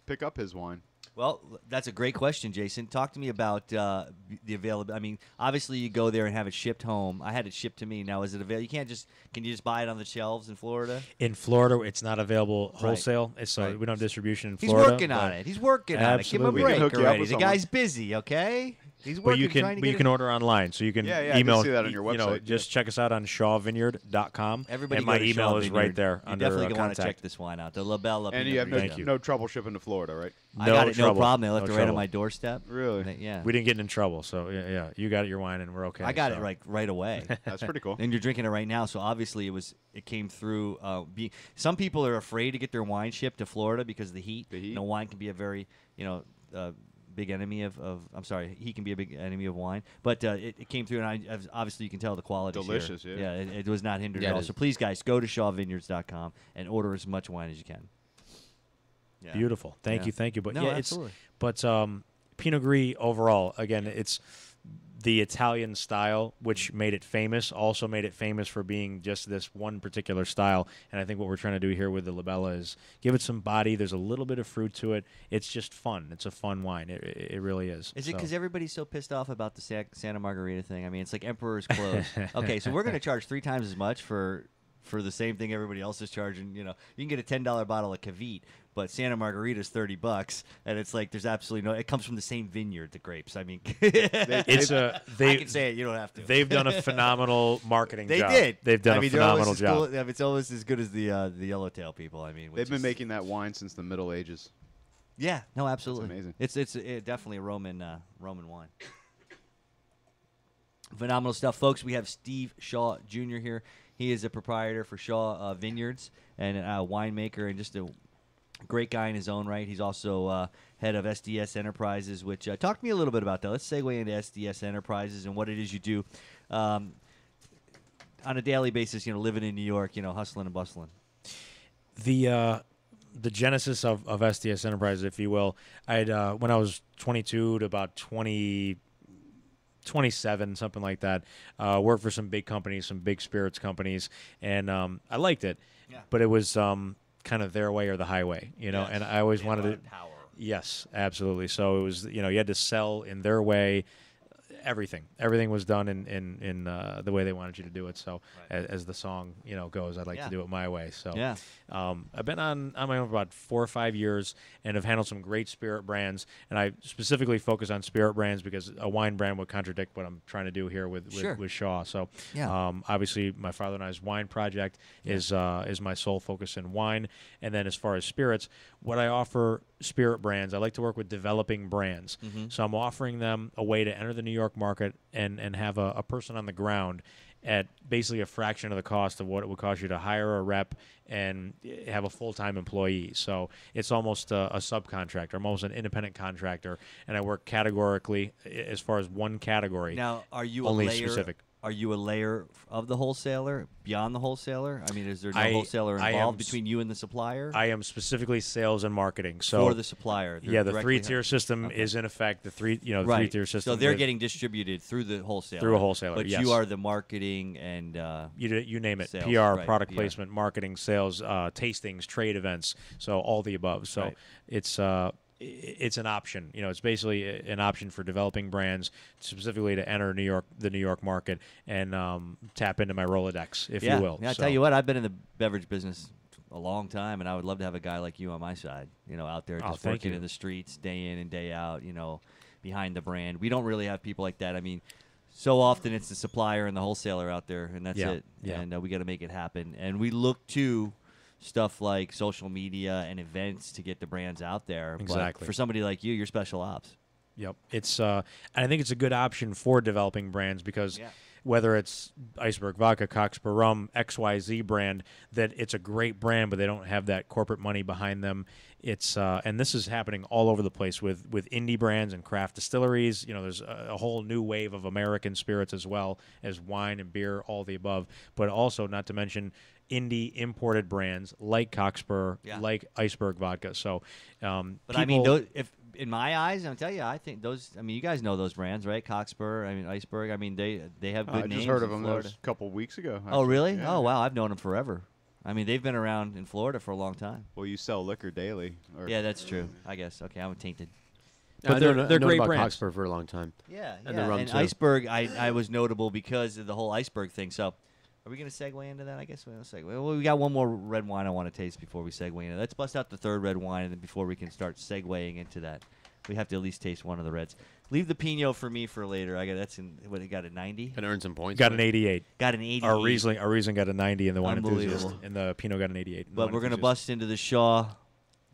pick up his wine? Well, that's a great question, Jason. Talk to me about the availability. I mean, obviously you go there and have it shipped home. I had it shipped to me. Now, is it available? You can't just. Can you just buy it on the shelves in Florida? In Florida, it's not available Right. wholesale. It's Right. we don't have distribution in He's Florida. working on but it. He's working on it. Give him a absolutely. break We can hook you up already. with The someone. guy's busy. Okay. He's But working. you trying can to but you get can it. order online, so you can Yeah, I did email. see that on your You know, website, just check us out on ShawVineyard.com. Everybody and go my to email Shaw is Vineyard. right there You under definitely want to contact. check this wine out. The La Bella. And Pinot you have Grigio. no trouble shipping to Florida, right? I got it. No trouble. problem. They left No it right on trouble. my doorstep. Really? Yeah. We didn't get in trouble, so yeah, you got your wine and we're okay. I got so. it right away. That's pretty cool. And you're drinking it right now, so obviously it came through. Some people are afraid to get their wine shipped to Florida because of the heat. The heat. You know, wine can be a very big enemy of. I'm sorry, heat can be a big enemy of wine. But it came through, and obviously you can tell the quality. Delicious, here. yeah. It was not hindered Yeah, at it all. is. So please, guys, go to ShawVineyards.com and order as much wine as you can. Yeah. Beautiful. Thank you. But No, yeah, absolutely. But Pinot Gris overall, again, it's the Italian style, which made it famous, also made it famous for being just this one particular style. And I think what we're trying to do here with the La Bella is give it some body. There's a little bit of fruit to it. It's just fun. It's a fun wine. It really is. Is it So- because everybody's so pissed off about the Santa Margarita thing? I mean, it's like Emperor's Clothes. Okay, so we're going to charge 3 times as much for the same thing everybody else is charging. You know, you can get a $10 bottle of Cavite, but Santa Margarita is $30, and it's like there's absolutely no. It comes from the same vineyard, the grapes. I mean, It's I can say it. You don't have to. They've done a phenomenal marketing They job. did. They've done I mean, a phenomenal job. It's almost as good as the Yellowtail people. I mean, They've been making that wine since the Middle Ages. Yeah, no, absolutely. amazing. It's definitely a Roman wine. Phenomenal stuff, folks. We have Steve Shaw Jr. here. He is a proprietor for Shaw Vineyards and a winemaker, and just a great guy in his own right. He's also head of SDS Enterprises. Which talk to me a little bit about that. Let's segue into SDS Enterprises and what it is you do on a daily basis. You know, living in New York, hustling and bustling. The genesis of SDS Enterprises, if you will, I had when I was 22 to about 27, something like that, worked for some big companies, some big spirits companies, and I liked it, but it was kind of their way or the highway, Yes. and I always They had a wanted lot to. of power. Yes, absolutely. So it was, you had to sell in their way. Everything was done in the way they wanted you to do it. So as the song goes, I'd like to do it my way. So Yeah. I've been on my own for about 4 or 5 years and have handled some great spirit brands. And I specifically focus on spirit brands because a wine brand would contradict what I'm trying to do here with Shaw. So obviously my father and I's wine project is my sole focus in wine. And then as far as spirits, what I offer spirit brands, I like to work with developing brands. Mhm. So I'm offering them a way to enter the New York market and have a person on the ground at basically a fraction of the cost of what it would cost you to hire a rep and have a full-time employee. So it's almost a subcontractor. I'm almost an independent contractor, and I work categorically as far as one category. Now, are you only a layer? specific? Are you a layer of the wholesaler beyond the wholesaler? I mean, is there no I- wholesaler I am involved s- between you and the supplier? I am specifically sales and marketing. So For the supplier, they're Yeah, the directly- 3-tier system Okay. is in effect. The Right. 3-tier system. So they're with- getting distributed through the wholesaler. Through a wholesaler, But yes. you are the marketing and you name it. sales, PR, right, product PR. placement, marketing, sales, tastings, trade events. So all the above. So Right. it's an option. It's basically an option for developing brands specifically to enter the New York market and tap into my Rolodex, if you will. Yeah, I So- tell you what, I've been in the beverage business a long time, and I would love to have a guy like you on my side. Out there Oh, just thank working you. in the streets day in and day out. Behind the brand. We don't really have people like that. I mean, so often it's the supplier and the wholesaler out there, and that's Yeah, it. yeah. And we got to make it happen. And we look to stuff like social media and events to get the brands out there. Exactly. But for somebody like you, you're special ops. Yep. It's and I think it's a good option for developing brands because whether it's Iceberg Vodka, Cockspur Rum, XYZ brand, that it's a great brand, but they don't have that corporate money behind them. It's and this is happening all over the place with indie brands and craft distilleries. There's a whole new wave of American spirits as well as wine and beer, all the above. But also, not to mention indie imported brands like Cockspur, like Iceberg Vodka. So, but I mean, if in my eyes, I'll tell you, I think those. I mean, you guys know those brands, right? Cockspur, I mean, Iceberg. I mean, they have good names. I just heard of in them Florida. a couple weeks ago. Oh, really? Yeah. Oh, wow. I've known them forever. I mean, they've been around in Florida for a long time. Well, you sell liquor daily. Yeah, that's true. I guess. Okay, I'm tainted. But they're known great about brands. Cockspur for a long time. Yeah, and the rum and too. Iceberg, I was notable because of the whole Iceberg thing. So, are we going to segue into that? I guess we're going to segue. Well, we got one more red wine I want to taste before we segue into. Let's bust out the third red wine, and then before we can start segueing into that, we have to at least taste one of the reds. Leave the Pinot for me for later. I got that's in what it got a 90. And earn some points. Got an 88. Got an 88. Our Riesling got a 90 in the Wine Enthusiast, Unbelievable. and the Pinot got an 88. But we're going to bust into the Shaw,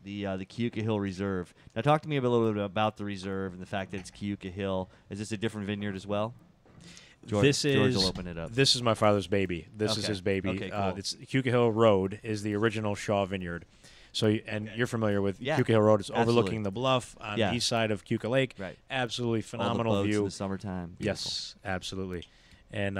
the Keuka Hill Reserve. Now, talk to me a little bit about the reserve and the fact that it's Keuka Hill. Is this a different vineyard as well? George will open it up. This is my father's baby. This is Okay. his baby. Okay, cool. It's Keuka Hill Road is the original Shaw Vineyard. So, you're familiar with Keuka Hill Road. It's overlooking the bluff on the east side of Keuka Lake. Right. Absolutely phenomenal All the boats view. in the summertime. Beautiful. Yes, absolutely. And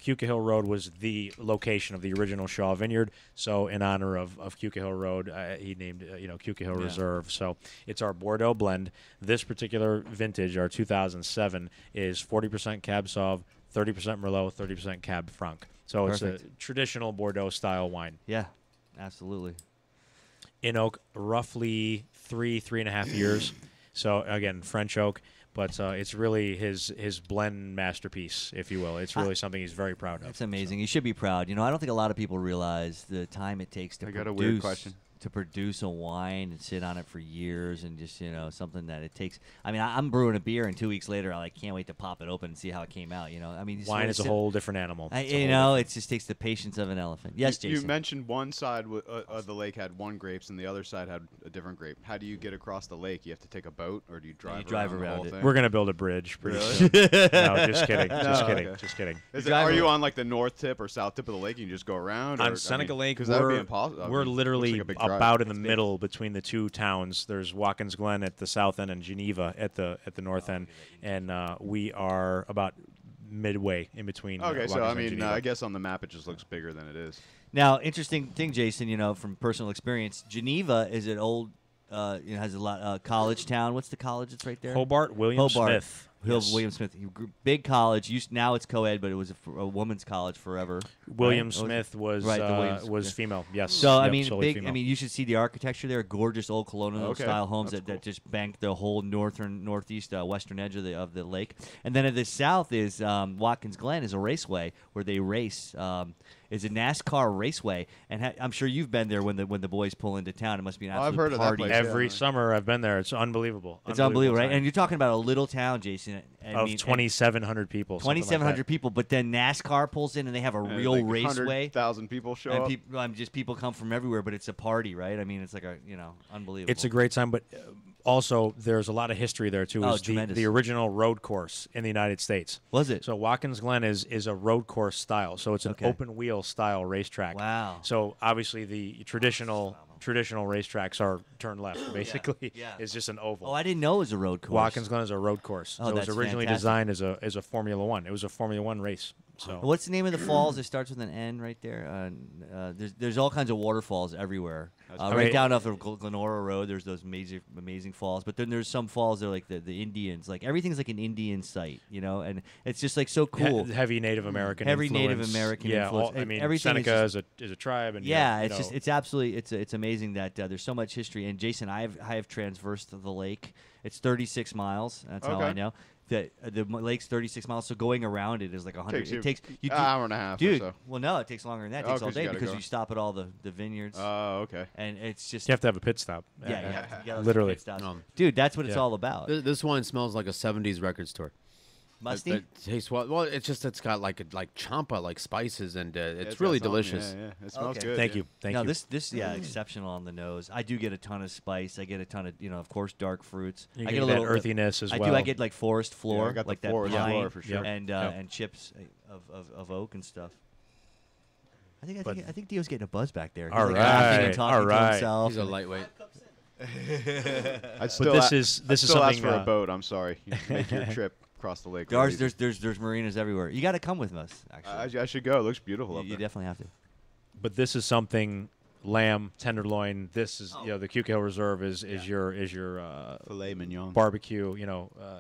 Keuka Hill Road was the location of the original Shaw Vineyard. So, in honor of Keuka Hill Road, he named Keuka Hill Reserve. So, it's our Bordeaux blend. This particular vintage, our 2007, is 40% Cab Sauv, 30% Merlot, 30% Cab Franc. So, Perfect. it's a traditional Bordeaux style wine. Yeah, absolutely. In oak, roughly 3.5 years. So again, French oak, but it's really his blend masterpiece, if you will. It's really something he's very proud of. It's amazing. You should be proud. I don't think a lot of people realize the time it takes to I got a weird produce question. to produce a wine and sit on it for years and just something that it takes. I mean, I'm brewing a beer and 2 weeks later I can't wait to pop it open and see how it came out. I mean, Wine is a whole different animal. It just takes the patience of an elephant. Yes, You Jason. mentioned one side of the lake had one grapes and the other side had a different grape. How do you get across the lake? You have to take a boat, or do you drive around the whole thing? We're gonna build a bridge pretty Really? soon. No, just kidding. Just No, kidding. okay. Just kidding. Are you on like the north tip or south tip of the lake? And you just go around. On Seneca Lake, because that would be impossible. we're literally a big drive. about in the middle between the two towns. There's Watkins Glen at the south end and Geneva at the north end, and we are about midway in between. Okay, Watkins so I and mean, Geneva. I guess on the map it just looks bigger than it is. Now, interesting thing, Jason. From personal experience, Geneva is an old, has a lot college town. What's the college that's right there? Hobart William Smith. Yes. William Smith. Big college. Now it's co-ed, but it was a woman's college forever. William right? Smith was right, the Williams- was female. Yes. So I Yep, mean, solely big. female. I mean, you should see the architecture there. Gorgeous old colonial Okay, style homes that's that just bank the whole northeast, western edge of the lake. And then at the south is Watkins Glen is a raceway where they race. Is a NASCAR raceway, and I'm sure you've been there when the boys pull into town. It must be an absolute I've heard of that party. place, Every summer I've been there. It's unbelievable. It's unbelievable, right? time. And you're talking about a little town, Jason. Of 2,700 people. something like 2,700 that. people, but then NASCAR pulls in and they have a real like raceway. 100,000 people show And up. people come from everywhere, but it's a party, right? I mean, it's like unbelievable. It's a great time, but also there's a lot of history there too. Oh, It's tremendous. the original road course in the United States. Was it? So Watkins Glen is a road course style. So it's an Okay. open wheel style racetrack. Wow. So obviously the traditional racetracks are turn left. Basically, Yeah. it's just an oval. Oh, I didn't know it was a road course. Watkins Glen is a road course. Oh, so it was that's originally fantastic. designed as a Formula One. It was a Formula One race. So What's the name of the falls? It starts with an N right there. There's all kinds of waterfalls everywhere. Right down off of Glenora Road, there's those amazing falls. But then there's some falls that are like the Indians. Like everything's like an Indian site, and it's just like so cool. heavy Native American. Heavy influence. Native American Yeah, influence. I mean, Everything is Seneca just- is a tribe, and Yeah, you it's know, just it's absolutely it's amazing that there's so much history. And Jason, I have transversed the lake. It's 36 miles. That's how I Okay. know. The lake's 36 miles, so going around it is like 100. Takes you It takes you an hour and a half or dude. so. Well, no, it takes longer than that. It Oh, takes all 'cause you day gotta because go. you stop at all the vineyards. Oh, okay. And it's just you have to have a pit stop. yeah, you gotta literally. pit stops. Dude, that's what it's Yeah. all about. This wine smells like a 70s record store. Musty? It tastes well. It's got like champa, like spices, and it's it's really got something, delicious. yeah. It smells Okay. good. Thank yeah. you. Thank Now you. this exceptional on the nose. I do get a ton of spice. I get a ton of of course dark fruits. You I get get a that little earthiness as I well. do. I get like forest floor, I got the like that forest pine floor for sure. and chips of oak and stuff. I think Dio's getting a buzz back there. He's All like laughing right, and talking all to right. himself. He's a lightweight. I'd still this is still ask something, for a boat. I'm sorry. You make your trip across the lake. real easy. There's marinas everywhere. You got to come with us. Actually, I should go. It looks beautiful up you there. definitely have to. But this is something. Lamb, tenderloin. This is the Cute Hill Reserve is your filet mignon barbecue.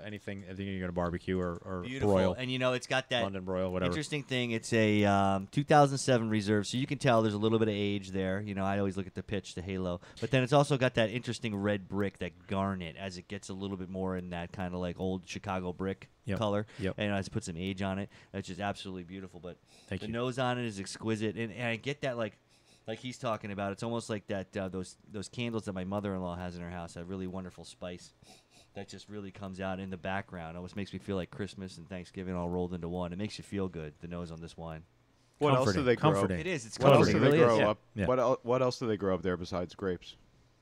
Anything you're gonna barbecue or Beautiful. broil. And it's got that London broil, whatever. interesting thing. It's a 2007 reserve, so you can tell there's a little bit of age there. I always look at the pitch, the halo, but then it's also got that interesting red brick, that garnet, as it gets a little bit more in that kind of like old Chicago brick color. Yep. And it's put some age on it. It's just absolutely beautiful. But Thank the you. nose on it is exquisite, and I get that like he's talking about. It's almost like that those candles that my mother-in-law has in her house. That really wonderful spice that just really comes out in the background. It almost makes me feel like Christmas and Thanksgiving all rolled into one. It makes you feel good. The nose on this wine. What else do they grow? Comforting. It is. It's What else comforting. do It they really grow is. up? Yeah. What else do they grow up there besides grapes?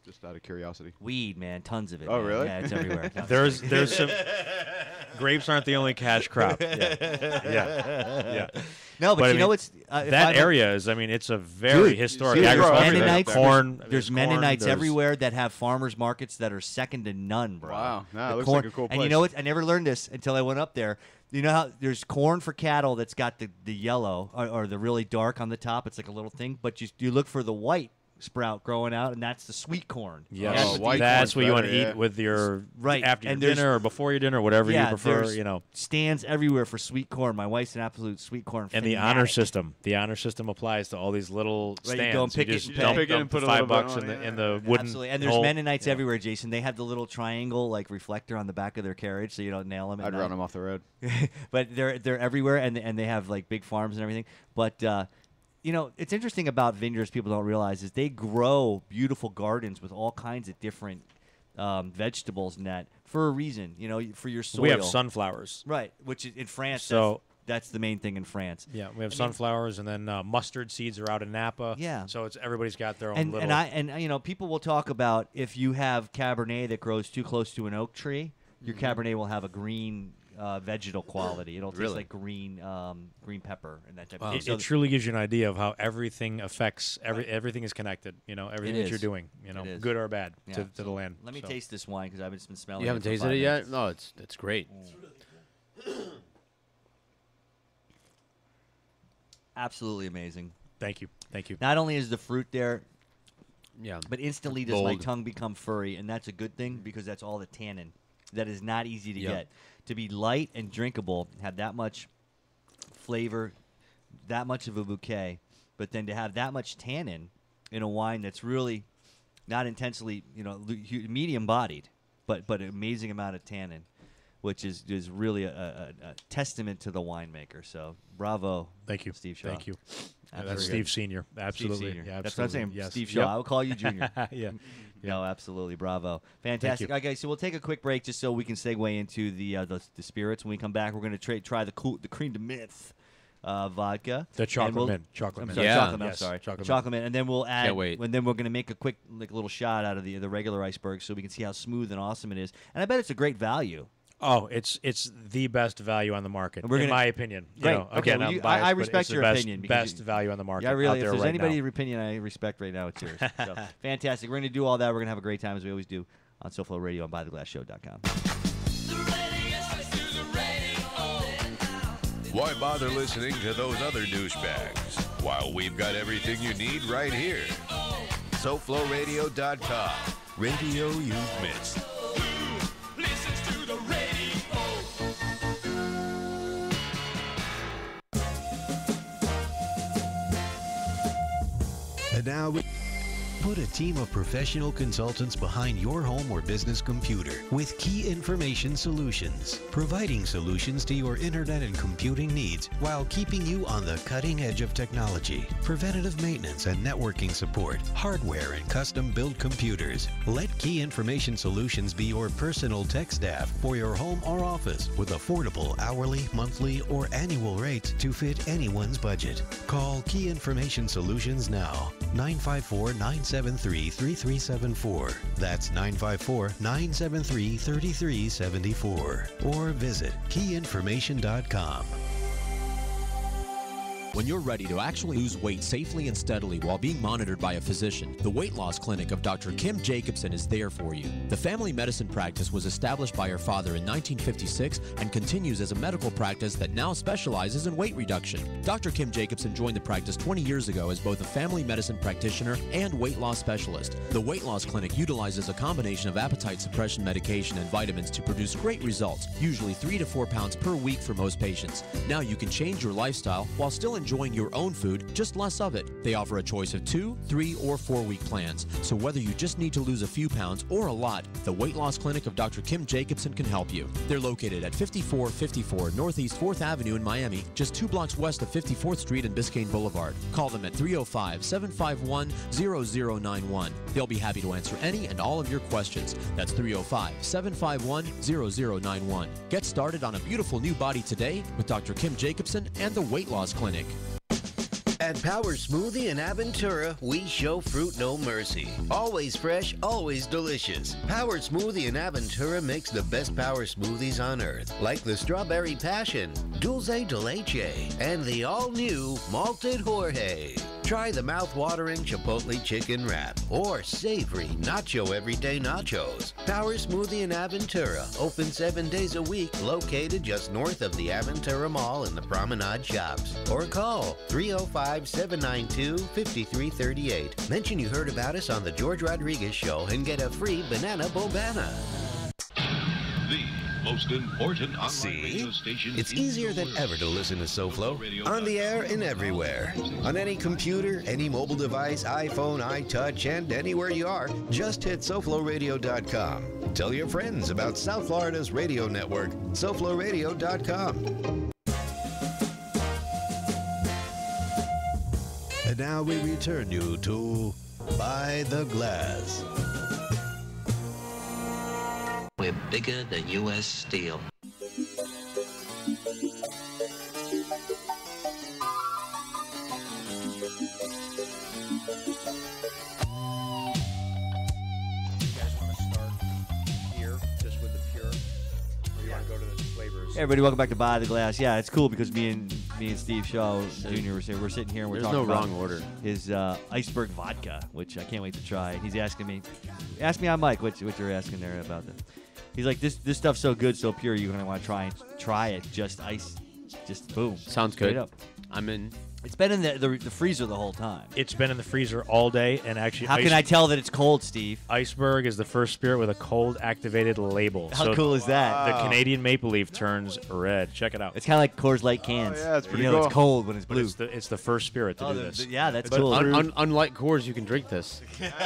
Just out of curiosity. Weed, man, tons of it. Oh, man. really? Yeah, it's everywhere. There's some grapes aren't the only cash crop. Yeah. No, but I you mean, know what's that area is. I mean, it's a very historic dude, agriculture. Mennonites, Corn. There's corn, Mennonites there's- everywhere that have farmers markets that are second to none, bro. Wow. Nah, The it looks corn- like a cool And you place. know what? I never learned this until I went up there. You know how there's corn for cattle that's got the yellow or the really dark on the top. It's like a little thing, but you look for the white sprout growing out, and that's the sweet corn. Yes, That's white that's corn's what you want to better, eat yeah. with your Right, after and your there's- dinner or before your dinner, whatever you prefer. there's stands everywhere for sweet corn. My wife's an absolute sweet corn And the honor system. The honor system applies to all these little Right, you stands. go and pick it just and dump, pick it and dump put the a little $5 bit on in it, the wooden Absolutely, and there's hole. Mennonites everywhere, Jason. They have the little triangle like reflector on the back of their carriage, so you don't nail them. I'd run them off the road. But they're everywhere, and they have like big farms and everything. But it's interesting about vineyards. People don't realize is they grow beautiful gardens with all kinds of different vegetables and that for a reason. For your soil. We have sunflowers. right? Which is in France. So- that's the main thing in France. Yeah, we have sunflowers, and then mustard seeds are out in Napa. Yeah. So everybody's got their own And little. and people will talk about if you have Cabernet that grows too close to an oak tree, your Cabernet will have a green vegetal quality. It'll taste Really? like green pepper and that type of Wow. thing. It So truly gives you an idea of how everything affects everything is connected. Everything that is. you're doing, It is. good or bad Yeah. to the land. Let me So. taste this wine because I've just been smelling. You haven't it for tasted 5 it yet? minutes. No, it's great. Absolutely amazing. Thank you. Not only is the fruit there, Yeah. but instantly does my Bold. tongue become furry, and that's a good thing because that's all the tannin. That is not easy to Yep. get. To be light and drinkable, have that much flavor, that much of a bouquet, but then to have that much tannin in a wine that's really not intensely, medium bodied, but an amazing amount of tannin, which is really a testament to the winemaker. So bravo. Thank you. Steve Shaw. Thank you. Absolutely. That's Steve Senior. Absolutely. Steve Senior. Yeah, That's what I'm saying. absolutely. Yes. Steve Shaw. Yep. I will call you Junior. Yeah. No, absolutely. Bravo. Fantastic. you. Okay, so we'll take a quick break just so we can segue into the spirits. When we come back, we're going to try the cream de menthe vodka. The chocolate And we'll- mint. Chocolate I'm mint. sorry, Yeah. chocolate mint. Yes, I'm sorry. chocolate mint. mint. And then we'll add. Can't wait. And then we're going to make a quick little shot out of the regular iceberg so we can see how smooth and awesome it is. And I bet it's a great value. Oh, it's the best value on the market, We're in gonna- my opinion. Great. Again, Okay, well, I'm I biased, but respect it's the your best, opinion because Best value on the market. Yeah, really. out If there there's right anybody now. your opinion I respect right now, it's yours. So, fantastic. We're going to do all that. We're going to have a great time as we always do on SoFlo Radio and BuyTheGlassShow.com. Why bother listening to those other douchebags while we've got everything you need right here? SoFloRadio.com. Radio you've missed. And now Put a team of professional consultants behind your home or business computer with Key Information Solutions, providing solutions to your internet and computing needs while keeping you on the cutting edge of technology. Preventative maintenance and networking support, hardware and custom-built computers. Let Key Information Solutions be your personal tech staff for your home or office with affordable hourly, monthly, or annual rates to fit anyone's budget. Call Key Information Solutions now. 954-973-3374. That's 954-973-3374. Or visit keyinformation.com. When you're ready to actually lose weight safely and steadily while being monitored by a physician, the Weight Loss Clinic of Dr. Kim Jacobson is there for you. The family medicine practice was established by her father in 1956 and continues as a medical practice that now specializes in weight reduction. Dr. Kim Jacobson joined the practice 20 years ago as both a family medicine practitioner and weight loss specialist. The Weight Loss Clinic utilizes a combination of appetite suppression medication and vitamins to produce great results, usually 3 to 4 pounds per week for most patients. Now you can change your lifestyle while still enjoying your own food, just less of it. They offer a choice of 2, 3, or 4-week plans. So whether you just need to lose a few pounds or a lot, the Weight Loss Clinic of Dr. Kim Jacobson can help you. They're located at 5454 Northeast 4th Avenue in Miami, just 2 blocks west of 54th Street and Biscayne Boulevard. Call them at 305-751-0091. They'll be happy to answer any and all of your questions. That's 305-751-0091. Get started on a beautiful new body today with Dr. Kim Jacobson and the Weight Loss Clinic. At Power Smoothie in Aventura, we show fruit no mercy. Always fresh, always delicious. Power Smoothie in Aventura makes the best power smoothies on earth, like the Strawberry Passion, Dulce de Leche, and the all-new Malted Jorge. Try the mouth-watering Chipotle chicken wrap or savory nacho everyday nachos. Power Smoothie in Aventura, open 7 days a week, located just north of the Aventura Mall in the Promenade Shops. Or call 305-792-5338. Mention you heard about us on the George Rodriguez Show and get a free Banana Bobana. Most important online See? radio station. It's easier than ever to listen to SoFlo. On the air and everywhere. On any computer, any mobile device, iPhone, iTouch, and anywhere you are, just hit SoFloRadio.com. Tell your friends about South Florida's radio network, SoFloRadio.com. And now we return you to By the Glass. We're bigger than U.S. Steel. Hey everybody, welcome back to By the Glass. Yeah, it's cool because me and Steve Shaw Jr. We're sitting here and we're talking about his iceberg vodka, which I can't wait to try. He's asking me, ask me on mic what you're asking there about this. He's like, this stuff's so good, so pure, you're gonna want to try it. Just ice, just boom. Sounds straight good. up. I'm in. It's been in the freezer the whole time. It's been in the freezer all day, and actually, how can I tell that it's cold, Steve? Iceberg is the first spirit with a cold activated label. How cool is that? The Canadian maple leaf turns red. Check it out. It's kind of like Coors Light cans. yeah, it's pretty you know, cool. It's cold when it's blue. But it's the first spirit to do this. Yeah, that's But cool. unlike Coors, you can drink this. Fantastic.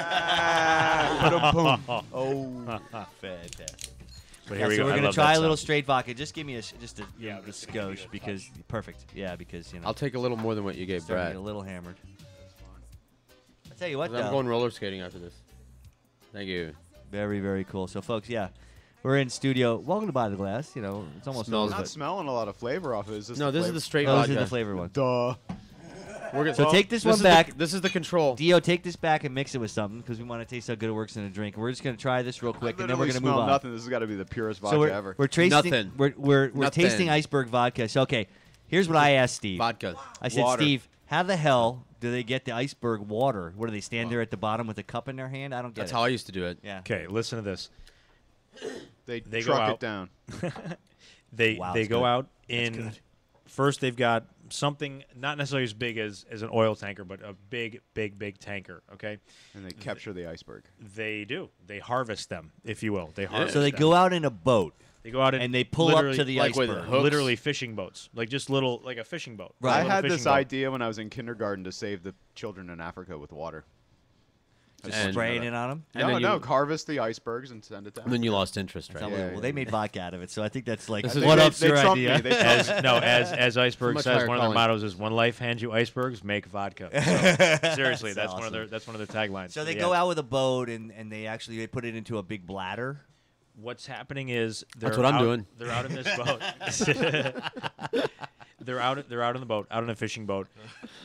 But here we so go. we're I gonna love try that a little sound. straight vodka. Just give me a skosh because perfect. Yeah, because you know. I'll take a little more than what you gave starting to Brad. get a little hammered. I tell you what, I'm though. going roller skating after this. Thank you. Very, very cool. So, folks, yeah, we're in studio. Welcome to By the Glass. You know, it's almost I'm not smelling a lot of flavor off of it. Is this No, the this is flavor? the straight Oh, vodka. this is the flavor one. Duh. So take this one back. This is the control. Dio, take this back and mix it with something because we want to taste how good it works in a drink. We're just going to try this real quick, and then we're going to move on. Nothing. This has got to be the purest vodka So ever. we're tasting. Nothing. We're Nothing. tasting iceberg vodka. So okay, here's what I asked Steve. Vodka. I said, Water. Steve, how the hell do they get the iceberg water? What do they stand there at the bottom with a cup in their hand? I don't get That's it. how I used to do it. Yeah. Okay, listen to this. They go truck out. it down. They Wow, they that's go good. out That's in good. first. They've got something not necessarily as big as an oil tanker, but a big tanker. Okay, And they capture the iceberg. they do. They harvest them, if you will. They harvest. So they them. go out in a boat. They go out and they pull up literally- to the like with iceberg. hooks? literally fishing boats, like just little, like a fishing boat. Right. I A little had fishing this boat. idea when I was in kindergarten to save the children in Africa with water. Just spraying it on them. No, harvest the icebergs and send it down. And then you lost interest, right? Well, they made vodka out of it, so I think that's like what ups your idea. As Iceberg says, one of their mottos is "When life hands you icebergs, make vodka." So, seriously, that's awesome. one of their taglines. So they go out with a boat and they put it into a big bladder. What's happening is that's what I'm doing. They're out in this boat. They're out in the boat, out in a fishing boat,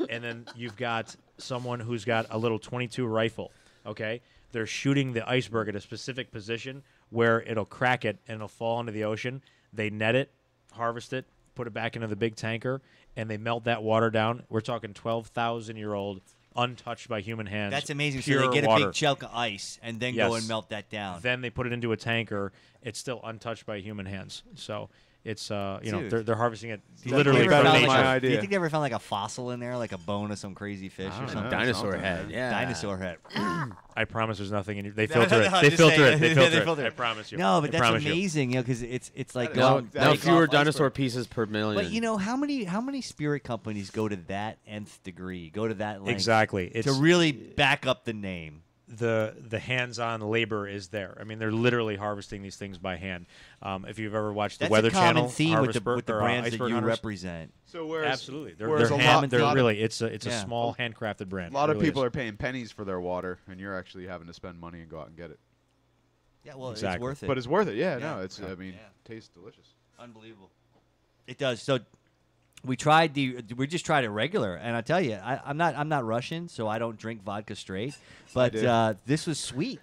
and then you've got someone who's got a little .22 rifle. Okay, they're shooting the iceberg at a specific position where it'll crack it and it'll fall into the ocean. They net it, harvest it, put it back into the big tanker, and they melt that water down. We're talking 12,000-year-old, untouched by human hands. That's amazing. Pure So they get water. a big chunk of ice and then go and melt that down. Then they put it into a tanker. It's still untouched by human hands. So it's Dude. they're harvesting it Do you literally think from they ever nature. found, like, do you think they ever found like a fossil in there, like a bone of some crazy fish or something? Dinosaur head. Yeah. Dinosaur head. I promise there's nothing in it. They filter it. They filter it. They filter it. I promise you. No, but I that's promise you. amazing, because it's like Now fewer dinosaur pieces per million. But you know how many spirit companies go to that nth degree, go to that length Exactly. to It's- really back up the name. The hands-on labor is there. I mean, they're literally harvesting these things by hand. If you've ever watched the That's Weather a common Channel, theme with the Harvest Bird- or, brands that Iceberg you Hunters. represent. So whereas Absolutely, they're whereas really it's a Yeah. small handcrafted brand. A lot It of really people is. are paying pennies for their water, and you're actually having to spend money and go out and get it. Yeah, well, it's Exactly. worth it. But it's worth it. Yeah, Yeah. no, it's. I mean, tastes delicious. Unbelievable. It does. So we just tried it regular, and I tell you, I'm not Russian, so I don't drink vodka straight. But this was sweet.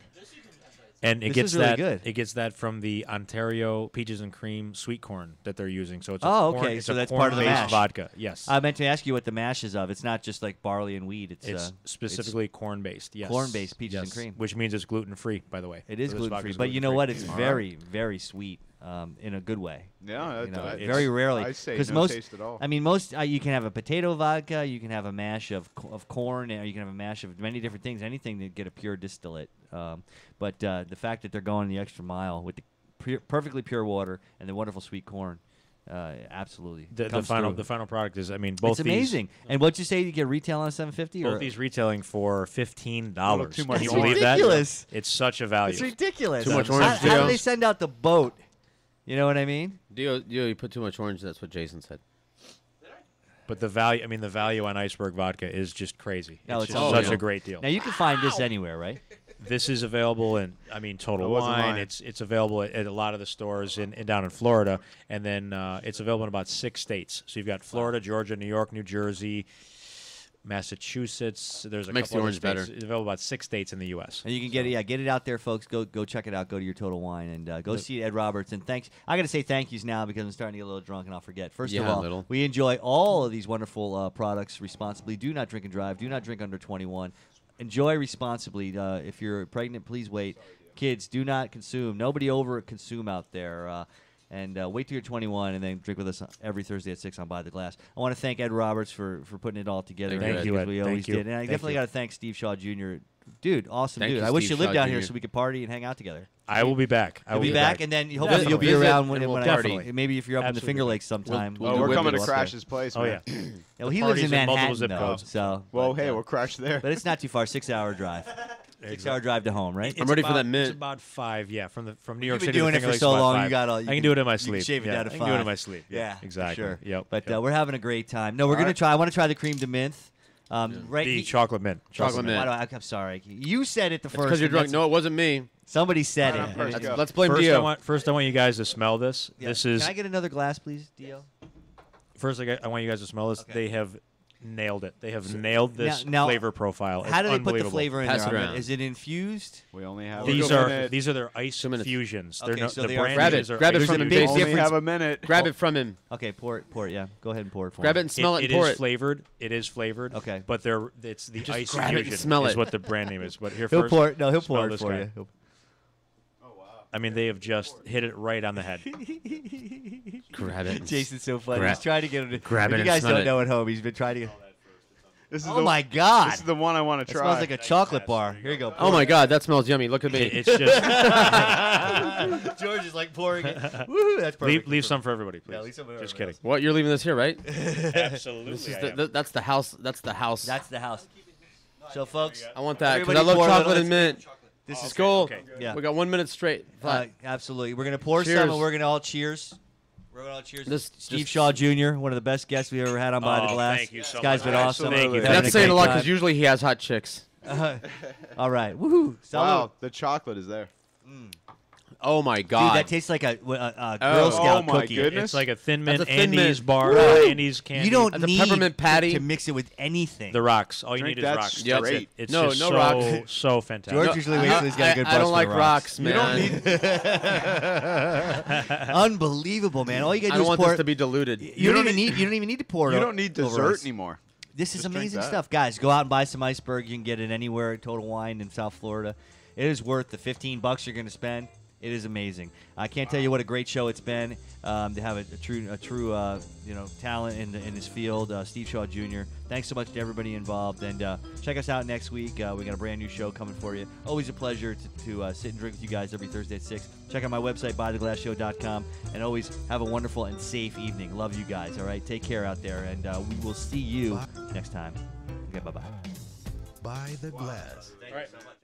And it This gets is really that good. it gets that from the Ontario peaches and cream sweet corn that they're using. So it's Oh, a corn, okay. it's So a that's part of the corn-based mash. vodka. Yes, I meant to ask you what the mash is of. It's not just like barley and wheat. it's specifically corn based. Yes, corn-based peaches and Yes. cream. which means it's gluten free. By the way, It is So this gluten free, vodka's but you know what? It's gluten-free. very, very sweet in a good way. Yeah, You know, it's- very rarely. I'd say Because no most, taste at all. I mean, most you can have a potato vodka, you can have a mash of corn, or you can have a mash of many different things. Anything to get a pure distillate. But the fact that they're going the extra mile with the perfectly pure water and the wonderful sweet corn, absolutely. The comes final through. the final product is, I mean, both It's amazing. And what'd you say you get retail on $7.50? Both or these retailing for $15. too much Can you orange. believe that? Ridiculous. It's such a value. It's ridiculous. Too much How- orange, how do Dio? they send out the boat? You know what I mean? Dio, you put too much orange. That's what Jason said. But the value, I mean, the value on Iceberg vodka is just crazy. No, it's it's just unreal. such a great deal. Now you can find this anywhere, right? This is available in, I mean, Total That wasn't Wine. mine. It's available at a lot of the stores in down in Florida, and then it's available in about 6 states. So you've got Florida, Georgia, New York, New Jersey, Massachusetts. There's a Makes couple the other orange states. better. It's available in about 6 states in the U.S. And you can get it, get it out there, folks. Go check it out. Go to your Total Wine and go see Ed Roberts. And thanks. I got to say thank yous now because I'm starting to get a little drunk and I'll forget. First of Yeah, a all, little. we enjoy all of these wonderful products responsibly. Do not drink and drive. Do not drink under 21. Enjoy responsibly. If you're pregnant, please wait. Kids, do not consume. Nobody over consume out there. And wait till you're 21 and then drink with us every Thursday at 6 on By the Glass. I want to thank Ed Roberts for putting it all together. Thank you, as Ed. we Thank always you. did. And I Thank definitely you. got to thank Steve Shaw Jr. Dude, awesome Thank dude. you, I wish Steve you lived Shaw down here Jr. so we could party and hang out together. I will be back. I You'll will be back, and then hopefully Definitely. you'll be Visit around and we'll when party. maybe if you're up in the Absolutely. Finger Lakes sometime. We'll Oh, do we're whip coming it to up Crash's place. Oh, man. yeah. Well, he The lives in parties in multiple Manhattan, zip though, codes. so. Well, but, hey, we'll crash there. But it's not too far. 6-hour drive. 6-hour drive to home, right? I'm ready for that It's mint. about 5, yeah, from New You've York been City. doing to it Finger for Lakes, so about long. 5. You got all. I can do it in my sleep. You can shave it yeah, down to I 5. can do it in my sleep. Yeah, exactly. For sure. Yep. But yep. we're having a great time. No, we're gonna try. I want to try the cream de menthe. Right. The chocolate mint. Chocolate mint. Why do I'm sorry. You said it the first. Because you're and drunk. that's- No, it wasn't me. Somebody said All right, it. first And go. Let's blame First, Dio. I want you guys to smell this. Yeah. This is Can I get another glass, please, Dio? first. I want you guys to smell this. Okay. They have nailed it. They have nailed this Now- flavor profile. How do It's they put the unbelievable. flavor in Pass there? it I mean, around. is it infused? We only have These a are minute. these are their ice 2 minutes. fusions. Okay, They're not, so the they are brand Grab names it. are Grab it ice from There's a him, big Jason. only difference. have a minute. Grab it from him. Okay, pour it. Yeah, go ahead and pour it for Grab me. it and smell it and It pour is it. flavored. It is flavored. Okay. But it's the Just ice grab it and fusion smell is it. what the brand name is. But here He'll first, pour it. No, he'll smell pour it this for guy. you. He'll- I mean, they have just hit it right on the head. Grab it. Jason's so funny. Grab- He's trying to get him to. grab if it you and guys smell don't it. know at home, he's been trying to get. This is Oh the, my God! This is the one I want to It try. smells like a chocolate bar. Here you go. Oh my God, that smells yummy. Look at me. It's just George is like pouring it. Woo, that's perfect. leave some for everybody, please. Yeah, leave some for just everybody kidding. What? You're leaving this here, right? Absolutely. This is I the, am. that's the house. That's the house. That's the house. So, folks, I want that because everybody I love pour a chocolate little- and mint. This is cool. Okay. Yeah. We got 1 minute straight. Absolutely. We're gonna pour Cheers. some, and we're gonna all cheers. We're gonna all cheers. This- Steve just- Shaw Jr., one of the best guests we've ever had on By the Glass. Thank you so This guy's much. been awesome. Absolutely. We've had That's saying a great lot time. because usually he has hot chicks. All right. Woohoo. Salud. Wow, the chocolate is there. Oh my Dude, God. that tastes like a Girl Oh, Scout my cookie. goodness. It's like a Thin Mint That's a Thin Andes Mint. bar. Woo! Andes candy. You don't That's a need peppermint patty. to mix it with anything. The rocks. All you Drink need is that rocks. straight. That's it. It's No, just no so, rocks. so fantastic. George usually waits till he's got a good I don't bust like for rocks, You don't man. need. Unbelievable, man. All you gotta I do don't is want pour this it. to be diluted. You don't even need to pour it. You don't need over dessert ice. anymore. This is Just drink amazing that. stuff, guys. Go out and buy some iceberg. You can get it anywhere at Total Wine in South Florida. It is worth the $15 you're going to spend. It is amazing. I can't tell you what a great show it's been to have a true talent in this field. Steve Shaw Jr. Thanks so much to everybody involved, and check us out next week. We got a brand new show coming for you. Always a pleasure to sit and drink with you guys every Thursday at 6. Check out my website, bytheglassshow.com, and always have a wonderful and safe evening. Love you guys. All right, take care out there, and we will see you next time. Okay, bye bye. By the Glass. Thank you so much.